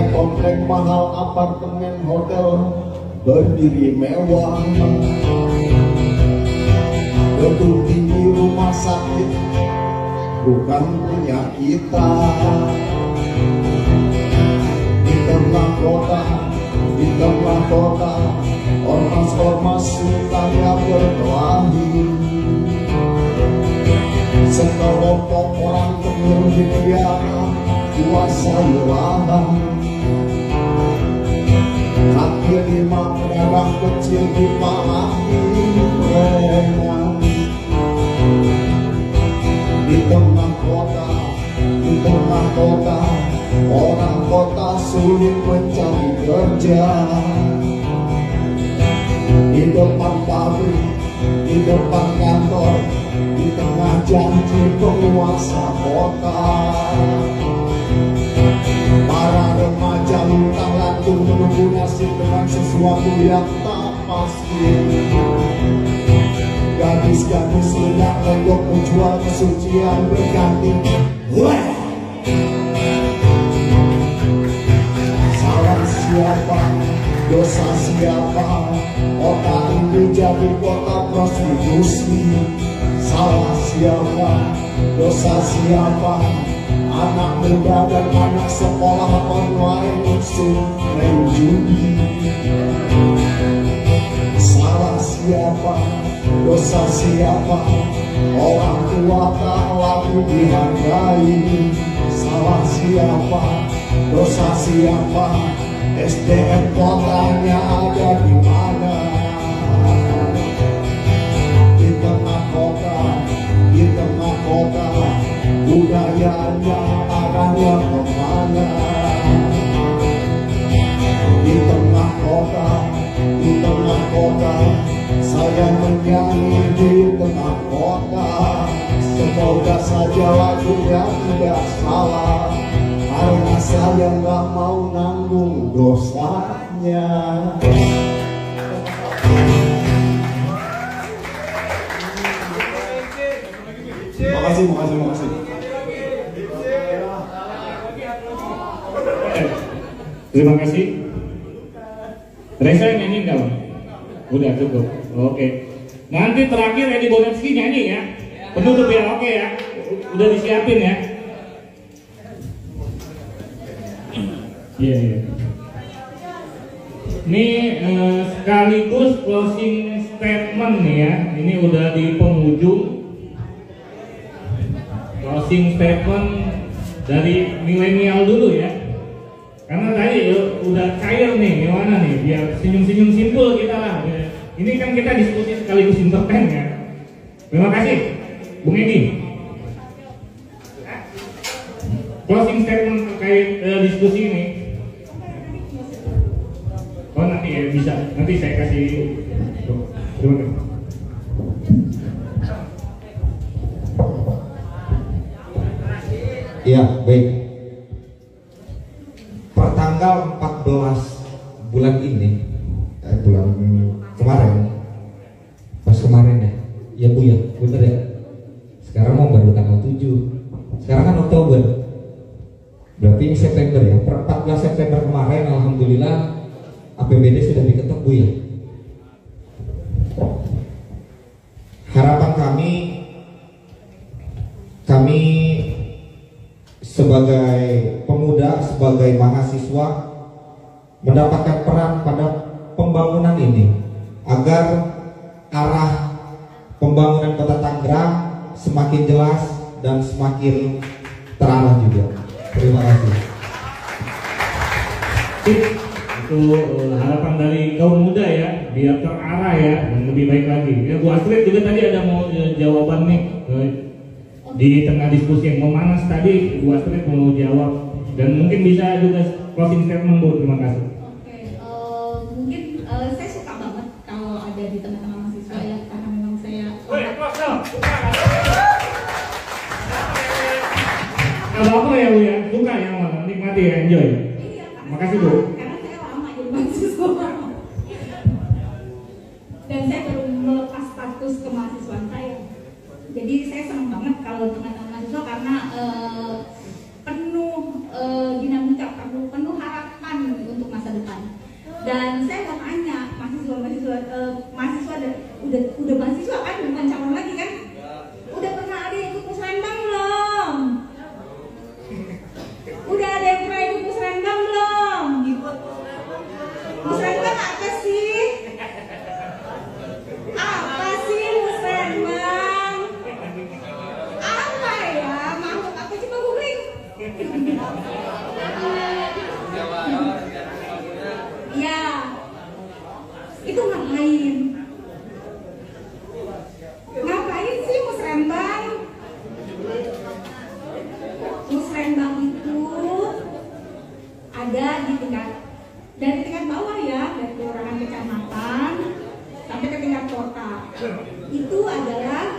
Komplek mahal, apartemen, hotel berdiri mewah. Gedung tinggi rumah sakit bukan punya kita. Di tengah kota, ormas sultannya berkelahi. Sekelompok orang bermedia kuasai lahan. Kaki lima pedagang kecil dipahami mereka. Di tengah kota, orang kota sulit mencari kerja. Di depan pabrik, di depan kantor, di tengah janji penguasa kota. Para remaja luntang lantung menunggu nasib dengan sesuatu yang tak pasti. Gadis-gadis sedang untuk menjual kesucian berganti. Wah! Salah siapa? Dosa siapa? Kota ini jadi kota prostitusi. Salah siapa? Dosa siapa? Anak muda dan anak sekolah online musim main judi. Salah siapa? Dosa siapa? Orang tua tak lagi dihargai. Salah siapa? Dosa siapa? SDM kotanya ada di mana? Di tengah kota, di tengah kota, budayanya arahnya kemana? Di tengah kota, di tengah kota, saya menyanyi di tengah kota. Semoga saja lagunya tidak salah, karena saya nggak mau nanggung dosanya. Makasih. Terima kasih. Reza nyanyi nggak, Bang? Udah cukup. Oke. Nanti terakhir Edi Bonetski nyanyi ya. Penutup ya, oke ya. Udah disiapin ya. Iya. Ini sekaligus closing statement nih ya. Ini udah di penghujung. Closing statement dari milenial dulu ya. Karena tadi udah cair nih, gimana nih? Biar senyum-senyum simpul kita lah. Ini kan kita diskusi sekaligus entertain ya. Terima kasih, Bung Edi. Closing statement terkait diskusi ini. Oh nanti ya bisa, nanti saya kasih. Terima kasih. Ya, baik. Pertanggal 14 bulan ini, bulan kemarin, pas kemarin ya, ya Bu ya, bener ya. Sekarang mau baru tanggal 7. Sekarang kan Oktober. Berarti ini September ya. Per 14 September kemarin, alhamdulillah APBD sudah diketok Bu ya. Harapan kami sebagai pemuda, sebagai mahasiswa mendapatkan peran pada pembangunan ini agar arah pembangunan Kota Tangerang semakin jelas dan semakin terarah juga. Terima kasih. Itu harapan dari kaum muda ya, biar terarah ya dan lebih baik lagi. Ya Bu Astrid juga tadi ada mau jawaban nih di tengah diskusi yang memanas tadi. Bu Astrid mau jawab dan mungkin bisa juga closing statement Bu. Terima kasih. Mungkin saya suka banget kalau ada di tengah-tengah mahasiswa ya, karena memang saya apa ya Bu ya, suka ya, nikmati ya, enjoy. Iya, makasih Bu. Karena saya lama jadi mahasiswa dan saya baru melepas status kemahasiswaan saya. Jadi saya senang banget kalau tengah-tengah mahasiswa karena penuh dinamika, penuh harapan untuk masa depan. Dan saya mau tanya mahasiswa udah mahasiswa kan, bukan calon lagi kan? Udah pernah ada yang ikut musrembang belum? Udah ada yang pernah ikut musrembang belum? Musrembang apa sih? Apa sih musrembang? Apa ya? Makhluk apa sih Pak Googling? Ya, itu ngapain? Ngapain sih musrembang? Musrembang itu ada di dari tingkat bawah ya, dari kelurahan kecamatan sampai ke tingkat kota. Itu adalah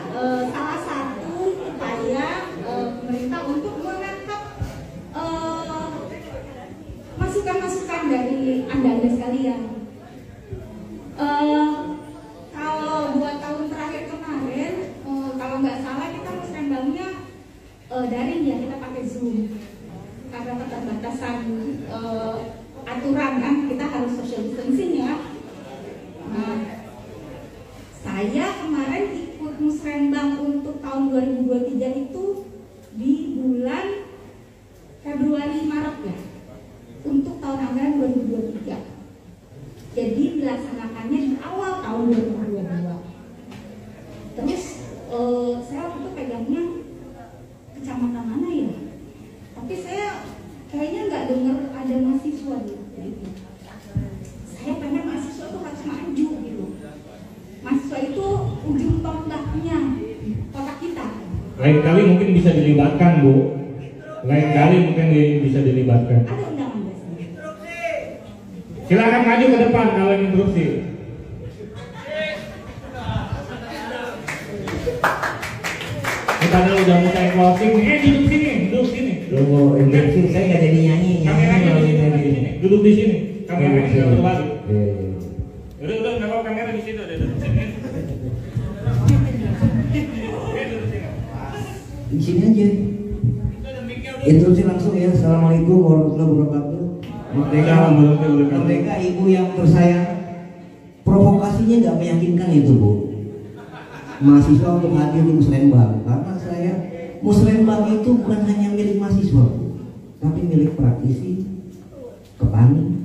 salah satu upaya pemerintah untuk menangkap masukan-masukan dari anda sekalian. Kalau buat tahun terakhir kemarin aturan kan, kita harus social distancing ya. Nah, saya kemarin ikut musrenbang untuk tahun 2023 itu di bulan Februari Maret ya, untuk tahun anggaran 2023. Jadi dilaksanakannya di awal tahun 2022. Terus saya waktu itu pegangnya kecamatan mana ya? Tapi saya kayaknya nggak dengar ada mahasiswa gitu. Saya pengen mahasiswa itu harus maju gitu. Mahasiswa itu ujung tombaknya kota kita. Lain kali mungkin bisa dilibatkan, Bu. Lain kali mungkin bisa dilibatkan. Ada undangan biasanya. Silakan maju ke depan kalau ingin interupsi. Kita udah mulai closing. Duduk sini. Oh, interupsi saya nggak jadi nyanyi. Kameranya di sini. Duduk di sini. Kameranya nggak terbalik. Udah nggak kamera di situ, ada duduk sini. Di sini aja. Interupsi langsung ya. Assalamualaikum warahmatullahi wabarakatuh. Merdeka ibu yang tersayang. Provokasinya nggak meyakinkan itu, Bu. Mahasiswa untuk hadir di musrenbang, karena saya musrenbang itu bukan hanya milik mahasiswa, tapi milik praktisi, petani,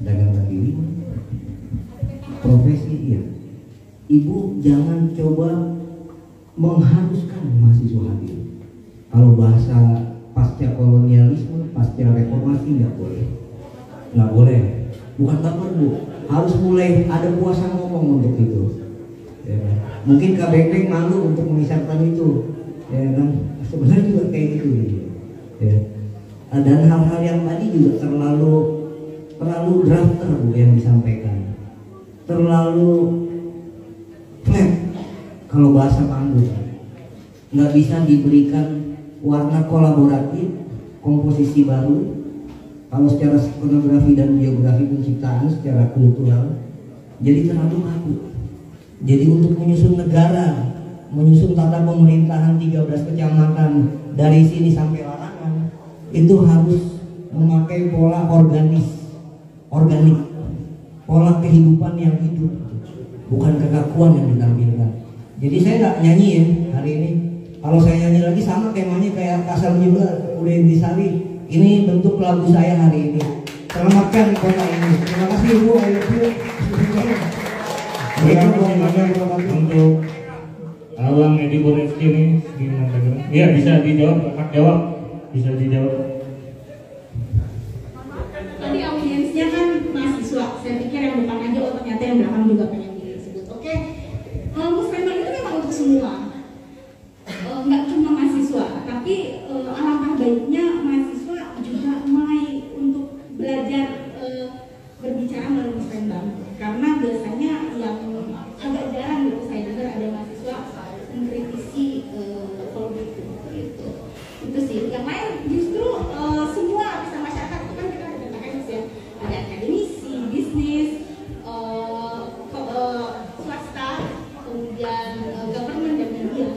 dagang kaki lima, profesi. Iya. Ibu jangan coba mengharuskan mahasiswa hadir. Kalau bahasa pasca kolonialisme, pasca reformasi nggak boleh. Bukan baper, Bu. Harus mulai ada kuasa ngomong untuk itu. Ya. Mungkin KBP malu untuk mengisahkan itu, ya kan? Sebenarnya juga kayak gitu, ya. Dan hal-hal yang tadi juga terlalu drafter, Bu, yang disampaikan, terlalu flat kalau bahasa panggung, nggak bisa diberikan warna kolaboratif, komposisi baru. Kalau secara skonografi dan biografi penciptaan secara kultural, jadi terlalu kaku. Jadi untuk menyusun negara, menyusun tata pemerintahan 13 kecamatan dari sini sampai Larangan, itu harus memakai pola organik, pola kehidupan yang hidup, bukan kekakuan yang ditampilkan. Jadi saya nggak nyanyi ya hari ini. Kalau saya nyanyi lagi sama temanya kayak Kasal juga, udah Intisari. Ini bentuk lagu saya hari ini. Selamatkan kota ini. Terima kasih Ibu. Untuk Alam Edi Boneski ini ya bisa dijawab, hak jawab bisa dijawab. Tadi audiensnya kan mahasiswa, saya pikir yang depan aja, oh ternyata yang belakang juga pengen disebut. Oke, musrenbang itu memang untuk semua, nggak cuma mahasiswa, tapi alangkah baiknya mahasiswa juga mulai untuk belajar berbicara melalui musrenbang, karena biasanya yang agak jarang gitu saya dengar ada mahasiswa mengkritisi gitu. Itu sih. Yang lain justru semua lapisan masyarakat itu kan kita ada akademis ya, ada akademisi, bisnis, swasta, kemudian government dan media.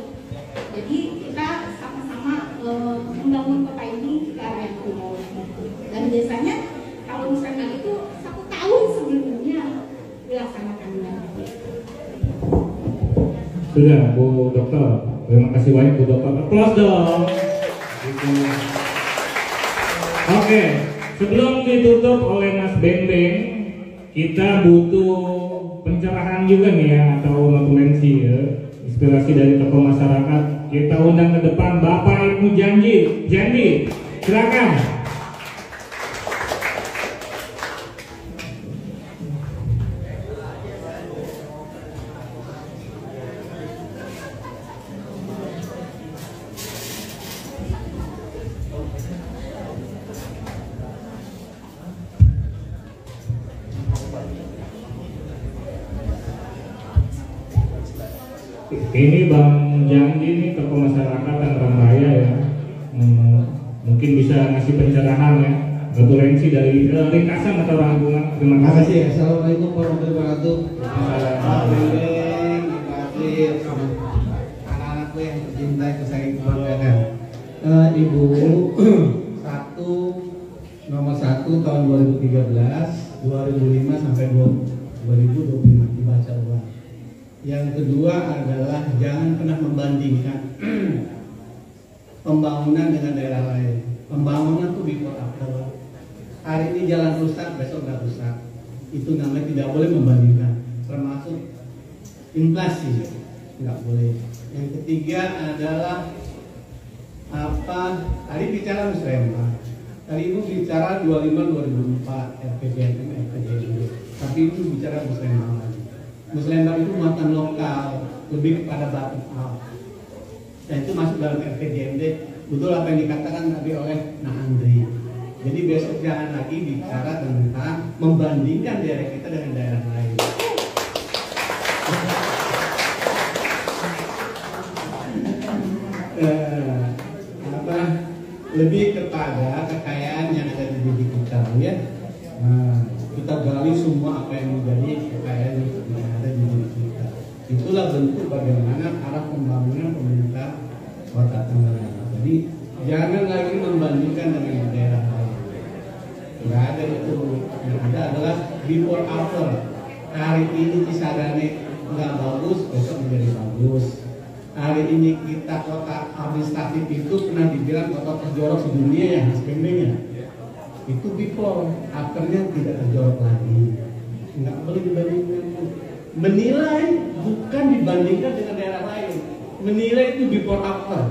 Jadi kita sama-sama membangun kota ini ke arah yang lebih baik. Dan biasanya kalau musrenbang itu 1 tahun sebelumnya dilaksanakannya. Sudah, Bu Dokter. Terima kasih banyak Bu Dokter. Applause dong. Oke, sebelum ditutup oleh Mas Beng, kita butuh pencerahan juga nih ya, atau notulensi ya, inspirasi dari tokoh masyarakat. Kita undang ke depan Bapak Ibnu Jandi, silakan. Ini Bang Jandi ini tokoh masyarakat Tangerang Raya ya, mungkin bisa ngasih pencerahan ya, notulensi dari ringkasan atau rangkuman. Terima kasih. Assalamualaikum warahmatullahi wabarakatuh. Terima kasih anak-anakku yang tercinta itu saya kebanggakan. Ibu nomor satu Satu tahun 2013, 2005 sampai 2025 dibaca ulang. Yang kedua adalah jangan pernah membandingkan pembangunan dengan daerah lain. Pembangunan itu before after. Hari ini jalan rusak, besok nggak rusak. Itu namanya tidak boleh membandingkan. Termasuk inflasi, nggak boleh. Yang ketiga adalah tadi bicara musrembang. Tadi Ibu bicara 25-2004 RPJMD, tapi itu bicara musrembang lagi. Musrembang itu muatan lokal, lebih kepada bottom up. Dan itu masuk dalam RPJMD. Betul apa yang dikatakan tadi oleh Nah Andri. Jadi besok jangan lagi bicara tentang membandingkan daerah kita dengan daerah lain. Lebih kepada kekayaan yang ada di diri kita, ya. Kita gali semua apa yang menjadi kekayaan yang ada di diri kita. Itulah bentuk bagaimana arah pembangunan pemerintah Kota Tangerang. Jadi jangan lagi membandingkan dengan daerah lain. Nggak ada itu. Yang ada adalah before after. Hari ini Cisadane nggak bagus, besok menjadi bagus. Hari ini kita kota administratif itu pernah dibilang kota terjorok sedunia ya, spendingnya. Itu before, afternya tidak terjorok lagi. Nggak boleh dibandingkan. Menilai bukan dibandingkan dengan daerah lain. Menilai itu before after.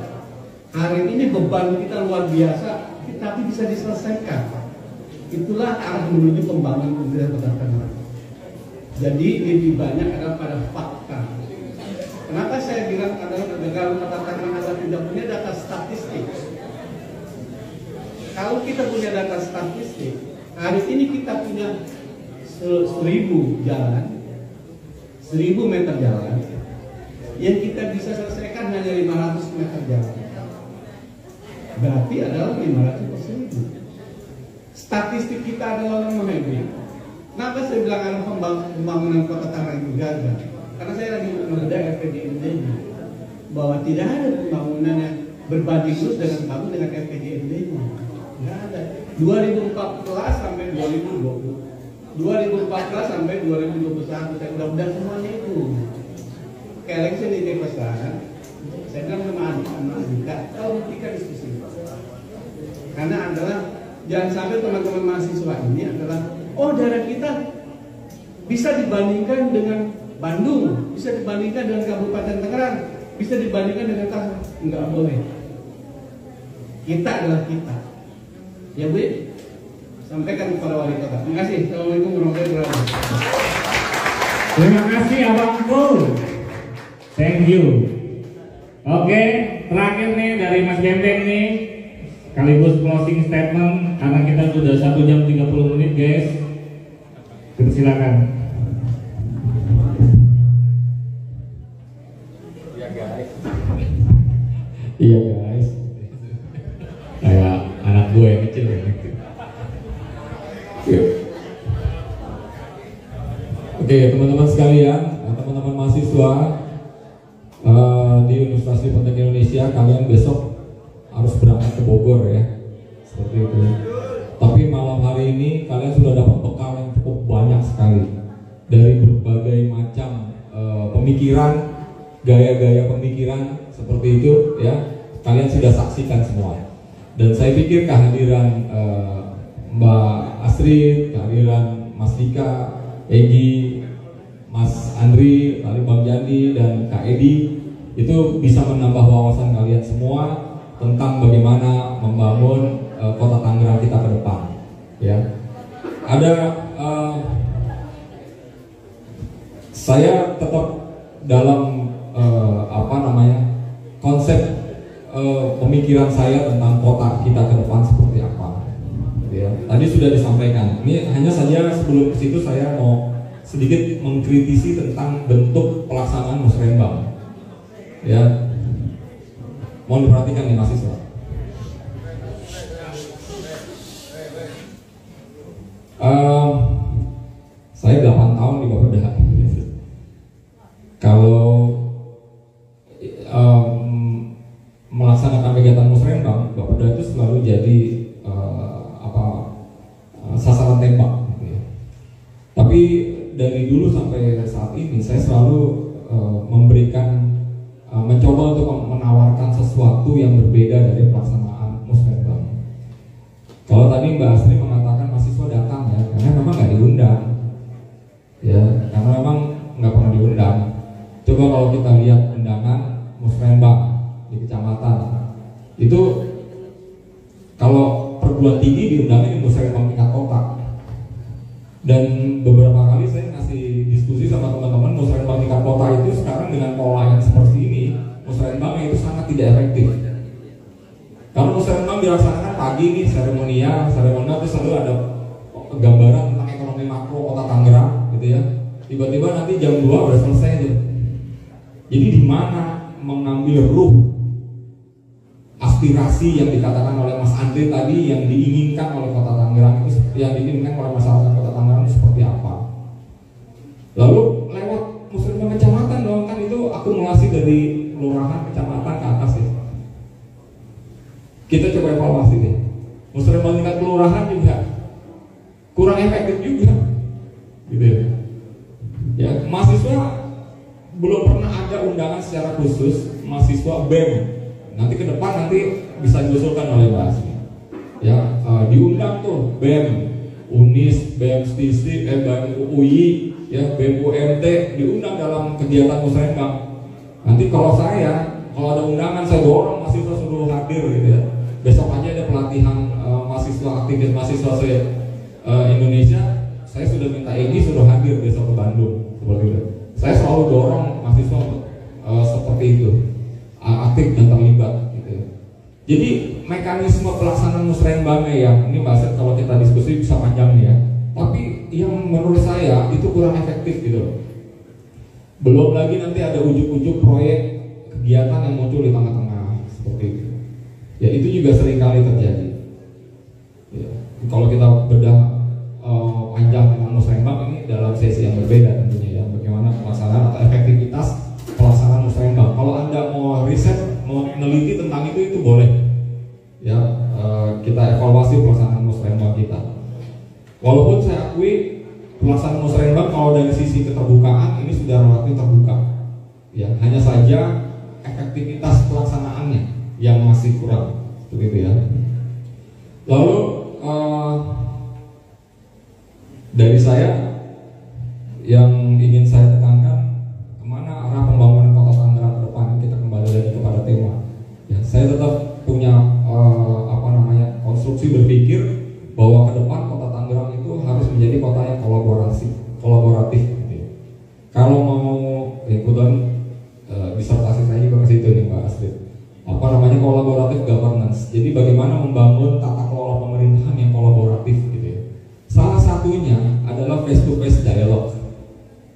Hari ini beban kita luar biasa, tapi bisa diselesaikan. Itulah arah menuju pembangunan pemerintah Kota Tangerang. Jadi lebih banyak adalah pada fakta. Kenapa saya bilang adalah negara Kota Tangerang adalah tidak punya data statistik? Kalau kita punya data statistik, hari ini kita punya 1000 jalan, 1000 meter jalan, yang kita bisa selesaikan hanya 500 meter jalan. Berarti adalah 500%. Statistik kita adalah orang memilih. Kenapa saya bilang ada pembangunan Kota Tangerang itu gagal? Karena saya lagi mengerjakan RPJMD bahwa tidak ada pembangunan yang berbanding lurus dengan bagus dengan RPJMD-nya. Nggak ada. 2014 sampai 2020, 2014 sampai 2021 saya udah semuanya itu. Kayak saya di pesan, saya bilang sama Adika, kalau kita diskusi. Karena adalah jangan sampai teman-teman mahasiswa ini adalah daerah kita bisa dibandingkan dengan Bandung, bisa dibandingkan dengan Kabupaten Tangerang, bisa dibandingkan dengan Tasik. Enggak boleh. Kita adalah kita. Ya Bu, sampaikan kepada wali kota. Terima kasih. Assalamualaikum warahmatullahi wabarakatuh. Terima kasih Abang Pul. Thank you. Oke, terakhir nih dari Mas Bembeng nih, sekaligus closing statement karena kita sudah 1 jam 30 menit guys. Silakan. Iya guys, kayak anak gue yang kecil ya. Oke teman-teman sekalian, teman-teman mahasiswa di Universitas Politeknik Indonesia, kalian besok harus berangkat ke Bogor ya, seperti itu. Tapi malam hari ini kalian sudah dapat bekal yang cukup banyak sekali dari berbagai macam pemikiran, gaya-gaya pemikiran seperti itu ya. Kalian sudah saksikan semua. Dan saya pikir kehadiran Mbak Astrid, kehadiran Mas Dika, Egi, Mas Andri, Bang Jandi, dan Kak Edi itu bisa menambah wawasan kalian semua tentang bagaimana membangun Kota Tangerang kita ke depan. Ya, ada saya tetap dalam konsep pemikiran saya tentang kota kita ke depan seperti apa. Ya, tadi sudah disampaikan. Ini hanya saja sebelum ke situ saya mau sedikit mengkritisi tentang bentuk pelaksanaan musrembang. Ya, mohon diperhatikan nih mahasiswa. Saya 8 tahun di Bapeda. Kalau melaksanakan kegiatan musrembang, Bapeda itu selalu jadi Tapi dari dulu sampai saat ini saya selalu mencoba untuk menawarkan sesuatu yang berbeda dari pelaksanaan musrenbang. Kalau tadi Mbak Astri mengatakan mahasiswa datang ya, karena memang nggak diundang, ya, karena memang nggak pernah diundang. Coba kalau kita lihat undangan musrenbang di kecamatan, itu kalau perguruan tinggi diundangnya di musrenbang tingkat kota. Dan beberapa kali saya ngasih diskusi sama teman-teman, musrenbang tingkat kota itu sekarang dengan pola yang seperti ini, musrenbang itu sangat tidak efektif. Kalau musrenbang dilaksanakan pagi nih, seremonial itu selalu ada gambaran tentang ekonomi makro kota Tangerang, gitu ya. Tiba-tiba nanti jam 2 udah selesai tuh. Jadi di mana mengambil ruh aspirasi yang dikatakan oleh Mas Andri tadi, yang diinginkan oleh kota Tangerang itu, yang diinginkan oleh masyarakat kota Tangerang itu seperti apa? Lalu lewat musrenbang kecamatan dong, kan itu akumulasi dari kelurahan, kecamatan ke atas ya. Kita coba evaluasi deh. Musrenbang tingkat kelurahan juga kurang efektif juga, gitu ya. Ya, mahasiswa belum pernah ada undangan secara khusus mahasiswa BEM. Nanti ke depan bisa diusulkan oleh Mbak Asmi. Ya, diundang tuh BEM, UNIS, BEM STISTI, BEM UI, ya, BEM UMT diundang dalam kegiatan musrenbang. Nanti kalau ada undangan saya dorong mahasiswa suruh hadir gitu ya. Besok aja ada pelatihan mahasiswa aktivis mahasiswa Indonesia. Saya sudah minta Egy suruh hadir besok ke Bandung seperti itu. Saya selalu dorong mahasiswa seperti itu, aktif dan terlibat gitu ya. Jadi mekanisme pelaksanaan musrenbangnya ya, ini bahasa kalau kita diskusi bisa panjang nih ya. Tapi yang menurut saya itu kurang efektif gitu. Belum lagi nanti ada ujuk-ujuk proyek kegiatan yang muncul di tengah-tengah seperti itu. Ya itu juga seringkali terjadi. Ya, kalau kita bedah panjang tentang musrenbang ini dalam sesi yang berbeda tentunya ya, bagaimana pelaksanaan atau efektivitas pelaksanaan musrenbang. Kalau Anda mau riset, mau meneliti tentang itu boleh. Ya, kita evaluasi pelaksanaan musrenbang kita. Walaupun saya akui pelaksanaan musrenbang kalau dari sisi keterbukaan ini sudah relatif terbuka. Ya, hanya saja efektivitas pelaksanaannya yang masih kurang, begitu ya. Lalu dari saya yang ingin saya tekankan, kemana arah pembangunan kota Tangerang ke depan, kita kembali lagi kepada tema. Ya, saya tetap punya konstruksi berpikir bahwa ke depan kota Tangerang itu harus menjadi kota yang kolaboratif. Gitu ya. Kalau mau kebetulan disertasi saya juga ke situ nih Mbak Astrid. Kolaboratif governance. Jadi bagaimana membangun tata kelola pemerintahan yang kolaboratif gitu ya. Salah satunya adalah face to face dialog.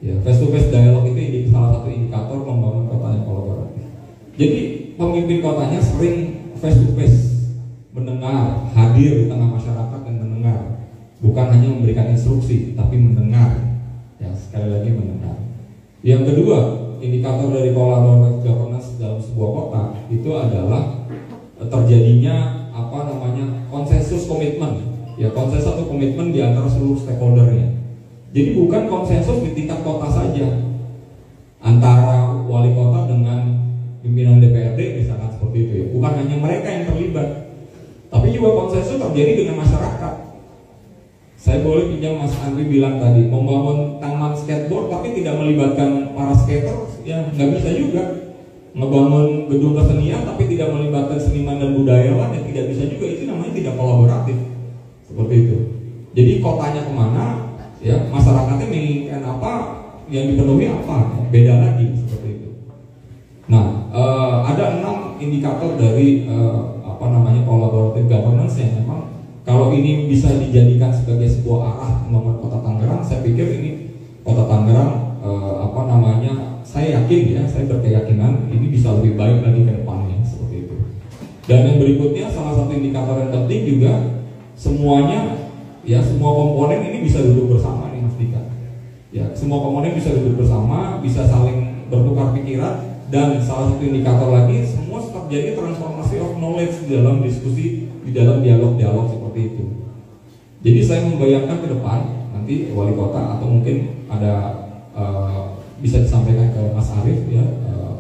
Ya, face to face dialog itu salah satu indikator membangun kota yang kolaboratif. Jadi pemimpin kotanya sering face to face, mendengar, hadir di tengah masyarakat dan mendengar. Bukan hanya memberikan instruksi, tapi mendengar. Ya, sekali lagi mendengar. Yang kedua, indikator dari collaborative governance dalam sebuah kota itu adalah terjadinya konsensus komitmen. Ya, konsensus atau komitmen di antara seluruh stakeholdernya. Jadi bukan konsensus di tingkat kota saja antara wali kota dengan pimpinan DPRD misalkan seperti itu ya. Bukan hanya mereka yang terlibat, tapi juga konsensus terjadi dengan masyarakat. Saya boleh pinjam Mas Andri bilang tadi, membangun taman skateboard tapi tidak melibatkan para skater, ya nggak bisa juga. Ngebangun gedung kesenian tapi tidak melibatkan seniman dan budayawan, ya tidak bisa juga. Itu namanya tidak kolaboratif, seperti itu. Jadi kotanya kemana, ya masyarakatnya menginginkan apa, yang dipenuhi apa, beda lagi seperti itu. Nah, ada 6 indikator dari collaborative governance yang memang kalau ini bisa dijadikan sebagai sebuah arah membangun kota Tangerang, saya pikir ini kota Tangerang saya yakin ya, saya berkeyakinan ini bisa lebih baik lagi ke depannya seperti itu. Dan yang berikutnya salah satu indikator yang penting juga semuanya, ya semua komponen ini bisa duduk bersama nih Mas Dika. Ya, semua komponen bisa duduk bersama, bisa saling bertukar pikiran, dan salah satu indikator lagi semua terjadi transformasi of knowledge di dalam diskusi, di dalam dialog-dialog seperti itu. Jadi saya membayangkan ke depan nanti nanti wali kota atau mungkin ada bisa disampaikan ke Mas Arief ya,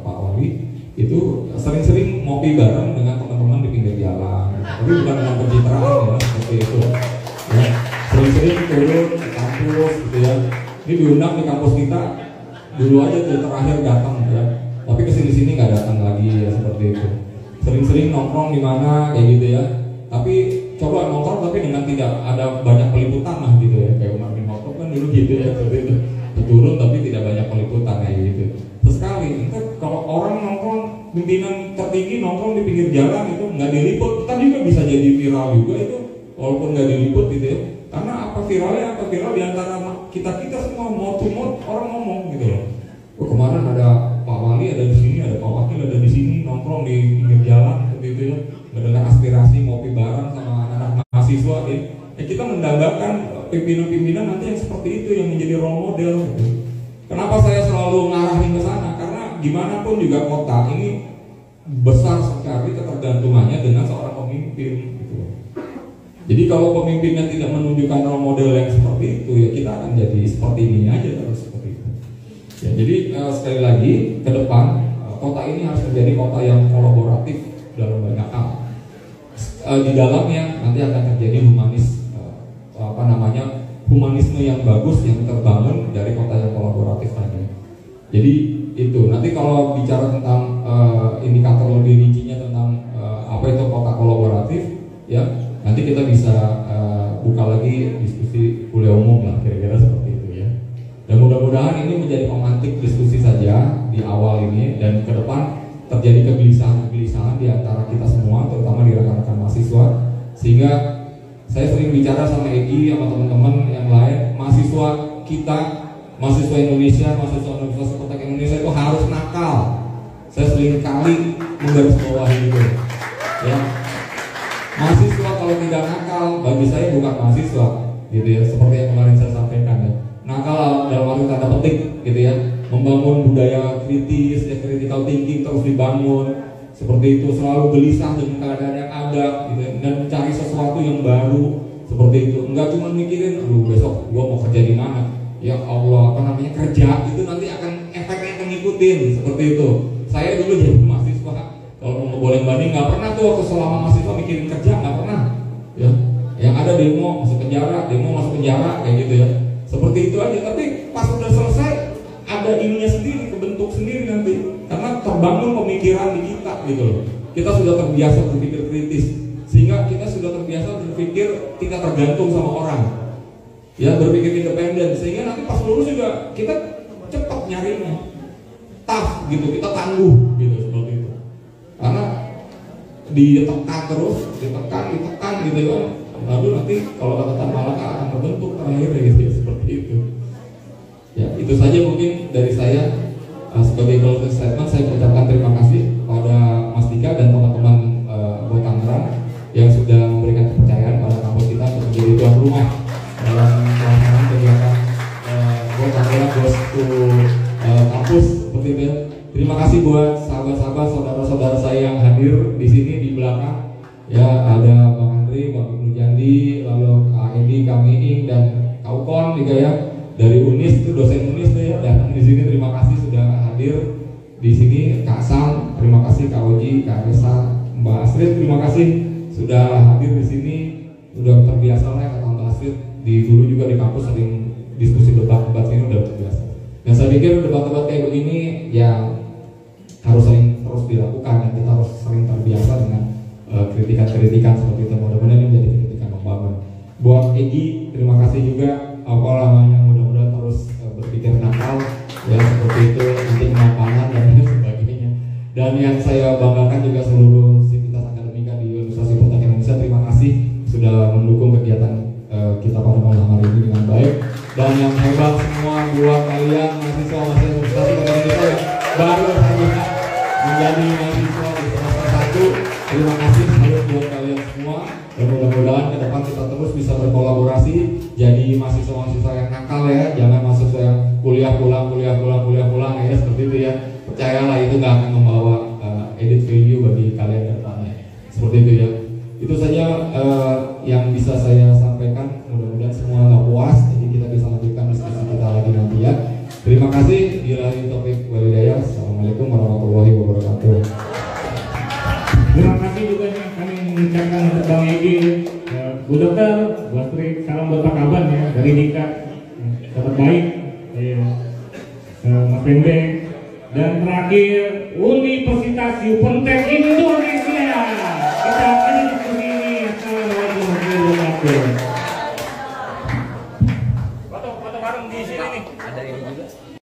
Pak Wali, itu sering-sering ngopi bareng dengan teman-teman di pinggir jalan, tapi bukan dengan pencitraan ya, seperti itu ya. Sering-sering turun ke kampus gitu ya. Ini diundang di kampus kita dulu aja tuh terakhir datang ya, tapi kesini-sini nggak datang lagi ya, seperti itu. Sering-sering nongkrong di mana kayak gitu ya, tapi coba nongkrong tapi dengan tidak ada banyak peliputan lah gitu ya, kayak Umar bin Khattab kan dulu gitu ya, seperti itu. Turun tapi tidak banyak peliputan kayak gitu. Sesekali, kalau orang nongkrong, pimpinan tertinggi nongkrong di pinggir jalan itu nggak diliput, kita juga bisa jadi viral juga itu, walaupun nggak diliput gitu ya. Karena apa viralnya? Apa viral diantara kita semua mau orang ngomong gitu loh. Oh, kemarin ada Pak Wali ada di sini, ada Pak Wakil ada di sini, nongkrong di pinggir jalan seperti itu ya, dengan aspirasi ngopi bareng sama anak-anak mahasiswa ya. Kita mendambakan pimpinan-pimpinan nanti yang seperti itu yang menjadi role model. Kenapa saya selalu ngarahin ke sana? Karena gimana pun juga kota ini besar sekali ketergantungannya dengan seorang pemimpin. Gitu. Jadi kalau pemimpinnya tidak menunjukkan role model yang seperti itu, ya kita akan jadi seperti ini aja terus seperti itu. Ya, jadi sekali lagi ke depan kota ini harus menjadi kota yang kolaboratif dalam banyak hal. Di dalamnya nanti akan terjadi humanisme yang bagus yang terbangun dari kota yang kolaboratif tadi. Jadi itu nanti kalau bicara tentang indikator lebih rincinya tentang apa itu kota kolaboratif ya, nanti kita bisa buka lagi diskusi kuliah umum lah kira-kira seperti itu ya. Dan mudah-mudahan ini menjadi pemantik diskusi saja di awal ini, dan ke depan terjadi kegelisahan di antara kita semua, terutama di rekan-rekan mahasiswa, sehingga saya sering bicara sama Egi, sama teman-teman yang lain, mahasiswa kita, mahasiswa Indonesia, mahasiswa Universitas Politeknik Indonesia itu harus nakal. Saya sering kali menggarisbawahi itu, ya. Mahasiswa kalau tidak nakal, bagi saya bukan mahasiswa, gitu ya. Seperti yang kemarin saya sampaikan ya. Nakal dalam arti tanda petik, gitu ya. Membangun budaya kritis, ya, critical thinking terus dibangun. Seperti itu, selalu gelisah dengan keadaan yang ada gitu, dan mencari sesuatu yang baru seperti itu. Enggak cuma mikirin, aduh besok gua mau kerja di mana, ya Allah, apa namanya, kerja itu nanti akan efeknya akan ngikutin seperti itu. Saya dulu jadi mahasiswa, kalau mau boleh banding nggak pernah tuh waktu selama mahasiswa mikirin kerja, nggak pernah ya. Yang ada demo masuk penjara, kayak gitu ya, seperti itu aja. Tapi pas udah selesai ada ininya sendiri, kebentuk sendiri nanti, karena terbangun pemikiran di kita gitu loh. Kita sudah terbiasa berpikir kritis, sehingga kita sudah terbiasa berpikir tidak tergantung sama orang, ya, berpikir independen, sehingga nanti pas lulus juga kita cepat nyarinya, tough gitu, kita tangguh gitu seperti itu. Karena ditekan terus, ditekan gitu kan, lalu nanti kalau kata Malaka akan terbentuk terakhir gitu ya, seperti itu. Ya, itu saja mungkin dari saya. Sebagai closing statement, saya ucapkan terima kasih pada Mas Dika dan teman-teman Bot Tangerang yang sudah memberikan kepercayaan pada kampus kita untuk menjadi tuan rumah dalam pelaksanaan kegiatan Bot Tangerang Goes to Kampus seperti itu. Terima kasih buat sahabat-sahabat, saudara-saudara saya yang hadir di sini di belakang. Ya, ada Bang Andri, Bang Ibnu Jandi, lalu Kak Edi, Kang Iing, dan Kak Ukon juga ya. Dari Unis itu dosen Unis tuh ya, datang di sini. Terima kasih sudah hadir di sini. Kak Sam, terima kasih. Kak Oji, Kak Resa, Mbak Astrid, terima kasih sudah hadir di sini. Sudah terbiasa lah kata Mbak Astrid. Dulu juga di kampus sering diskusi debat-debat ini udah terbiasa. Dan saya pikir debat-debat kayak begini yang harus sering terus dilakukan, dan kita harus sering terbiasa dengan kritikan-kritikan seperti itu. Mudah-mudahan ini menjadi kritikan membangun. Buat Egi, terima kasih juga. Apa namanya, mudah-mudahan terus berpikir nakal ya, seperti itu, nanti lapangan dan sebagainya. Dan yang saya banggakan juga seluruh sivitas akademika di Universitas Politeknik Indonesia, terima kasih sudah mendukung kegiatan kita pada malam hari ini dengan baik. Dan yang hebat semua buat kalian mahasiswa Universitas Politeknik Indonesia yang baru saja menjadi mahasiswa di semester 1, terima kasih salut buat kalian semua. Dan mudah-mudahan ke depan kita terus bisa berkolaborasi jadi mahasiswa-mahasiswa yang nakal ya, jangan mahasiswa yang kuliah pulang ya, seperti itu ya. Percayalah itu nggak akan membawa edit value bagi kalian ke depannya, seperti itu ya. Itu saja yang bisa saya sampaikan. Mudah-mudahan semua nggak puas, jadi kita bisa kasih. Billahi taufiq wal hidayah. Assalamualaikum warahmatullahi wabarakatuh. Terima kasih juga nih kami mengucapkan untuk Bang Egi, Bu Dokter, Bu Astrid, salam buat Pak Kaban ya dari Dika, sahabat baik, Mas Bembeng, dan terakhir Universitas Yupentek Indonesia. Kita akhiri diskusi ini. Assalamualaikum warahmatullahi wabarakatuh. Foto bareng di sini nih. Ada ini juga.